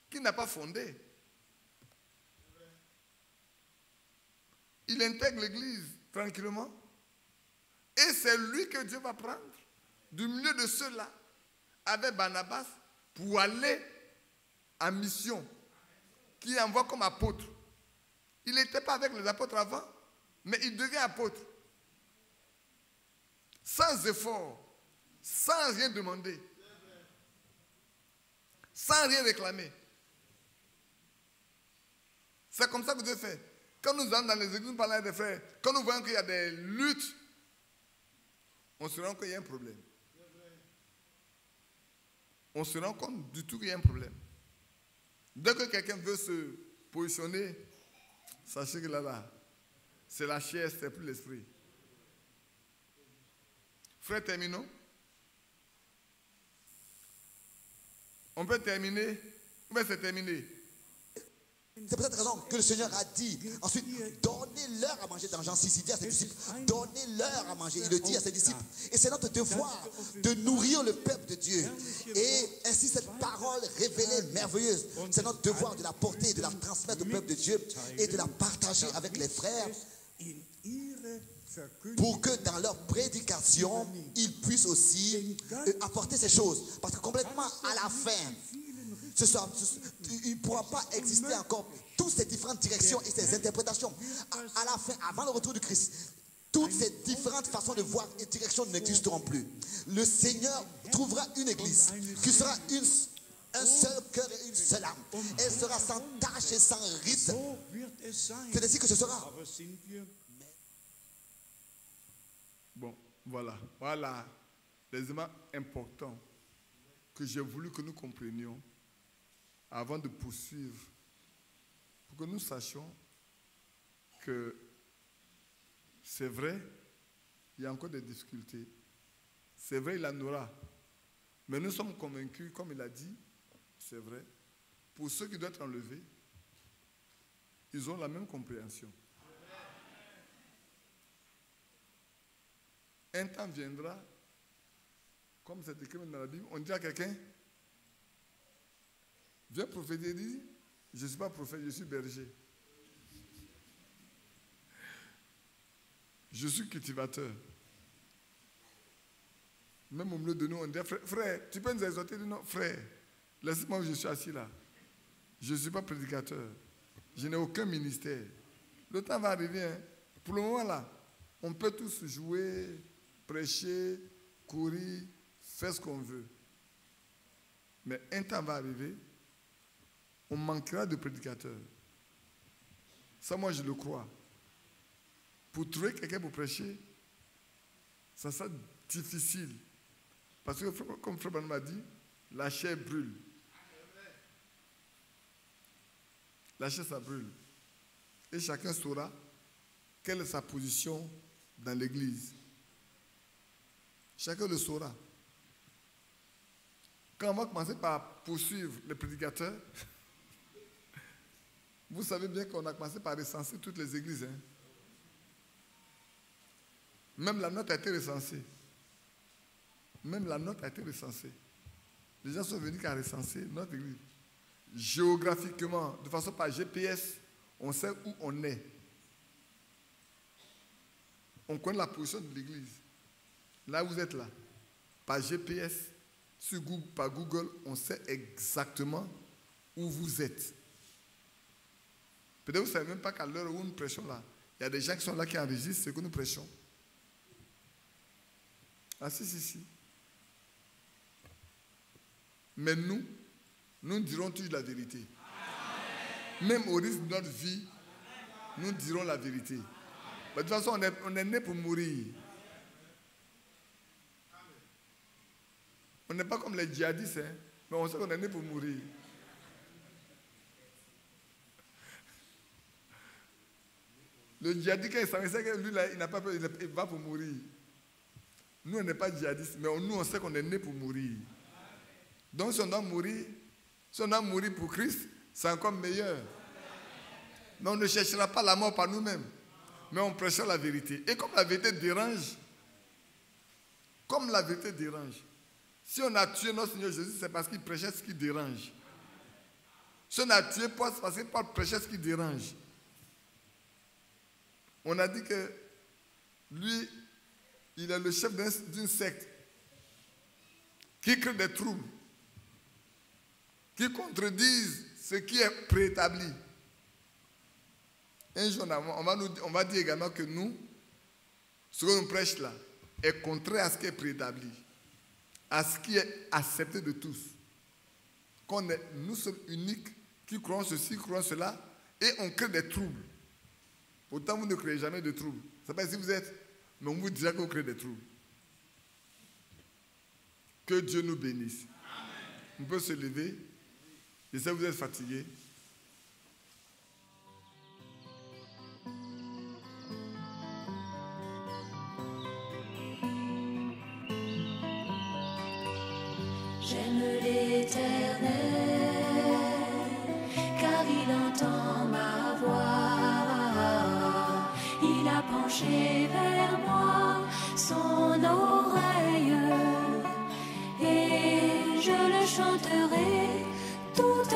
qu'il n'a pas fondée. Il intègre l'église tranquillement. Et c'est lui que Dieu va prendre du milieu de ceux-là avec Barnabas pour aller en mission, qu'il envoie comme apôtre. Il n'était pas avec les apôtres avant, mais il devient apôtre. Sans effort, sans rien demander, sans rien réclamer. C'est comme ça que Dieu fait. Quand nous allons dans les églises, nous parlons avec des frères, quand nous voyons qu'il y a des luttes, on se rend compte qu'il y a un problème. On se rend compte du tout qu'il y a un problème. Dès que quelqu'un veut se positionner, sachez que là, c'est la chair, c'est plus l'esprit. Frère, terminons. On peut terminer? Où est-ce que c'est terminé? C'est pour cette raison que le Seigneur a dit ensuite, donnez-leur à manger dans Jean 6. Il dit à ses disciples, donnez-leur à manger. Il le dit à ses disciples. Et c'est notre devoir de nourrir le peuple de Dieu. Et ainsi cette parole révélée, merveilleuse, c'est notre devoir de la porter, de la transmettre au peuple de Dieu et de la partager avec les frères pour que dans leur prédication, ils puissent aussi apporter ces choses. Parce que complètement à la fin, il ne pourra pas exister encore toutes ces différentes directions et ces interprétations. À la fin, avant le retour du Christ, toutes ces différentes façons de voir et directions n'existeront plus. Le Seigneur trouvera une église qui sera un seul cœur et une seule âme. Elle sera sans tache et sans rite. C'est ainsi que ce sera. Bon, voilà les éléments importants que j'ai voulu que nous comprenions avant de poursuivre, pour que nous sachions que c'est vrai, il y a encore des difficultés. C'est vrai, il en aura. Mais nous sommes convaincus, comme il a dit, c'est vrai, pour ceux qui doivent être enlevés, ils ont la même compréhension. Un temps viendra, comme c'est écrit dans la Bible, on dit à quelqu'un, viens prophétiser, dit, je ne suis pas prophète, je suis berger. Je suis cultivateur. Même au milieu de nous, on dit, frère, tu peux nous exhorter? Il dit, non, frère, laisse-moi où je suis assis là. Je ne suis pas prédicateur. Je n'ai aucun ministère. Le temps va arriver. Hein. Pour le moment là, on peut tous jouer, prêcher, courir, faire ce qu'on veut. Mais un temps va arriver, on manquera de prédicateurs. Ça, moi, je le crois. Pour trouver quelqu'un pour prêcher, ça sera difficile. Parce que, comme Frère Branham m'a dit, la chair brûle. La chair, ça brûle. Et chacun saura quelle est sa position dans l'église. Chacun le saura. Quand on va commencer par poursuivre les prédicateurs, vous savez bien qu'on a commencé par recenser toutes les églises. Hein? Même la note a été recensée. Même la note a été recensée. Les gens sont venus qu'à recenser notre église. Géographiquement, de façon par GPS, on sait où on est. On connaît la position de l'église. Là où vous êtes là, par GPS, sur Google, par Google, on sait exactement où vous êtes. Peut-être que vous ne savez même pas qu'à l'heure où nous prêchons là, il y a des gens qui sont là qui enregistrent ce que nous prêchons. Ah si. Mais nous dirons toujours la vérité. Même au risque de notre vie, nous dirons la vérité. Mais de toute façon, on est né pour mourir. On n'est pas comme les djihadistes, hein, mais on sait qu'on est né pour mourir. Le djihadiste, quand il sait que lui, là, il n'a pas peur, il va pour mourir. Nous, on n'est pas djihadistes, mais nous, on sait qu'on est né pour mourir. Donc, si on doit mourir pour Christ, c'est encore meilleur. Mais on ne cherchera pas la mort par nous-mêmes, mais on prêchera la vérité. Et comme la vérité dérange, si on a tué notre Seigneur Jésus, c'est parce qu'il prêchait ce qui dérange. Si on a tué Paul, c'est parce que Paul prêchait ce qui dérange. On a dit que lui, il est le chef d'une secte qui crée des troubles, qui contredisent ce qui est préétabli. Un jour, on va dire également que nous, ce que nous prêchons là, est contraire à ce qui est préétabli, à ce qui est accepté de tous. Nous sommes uniques, qui croient ceci, qui croient cela, et on crée des troubles. Pourtant, vous ne créez jamais de troubles. Ça ne sais pas si vous êtes, mais on vous dira que vous créez des troubles. Que Dieu nous bénisse. Amen. On peut se lever. Je sais que vous êtes fatigués. J'aime l'Éternel, car il entend ma voix. Il a penché vers moi son oreille, et je le chanterai toute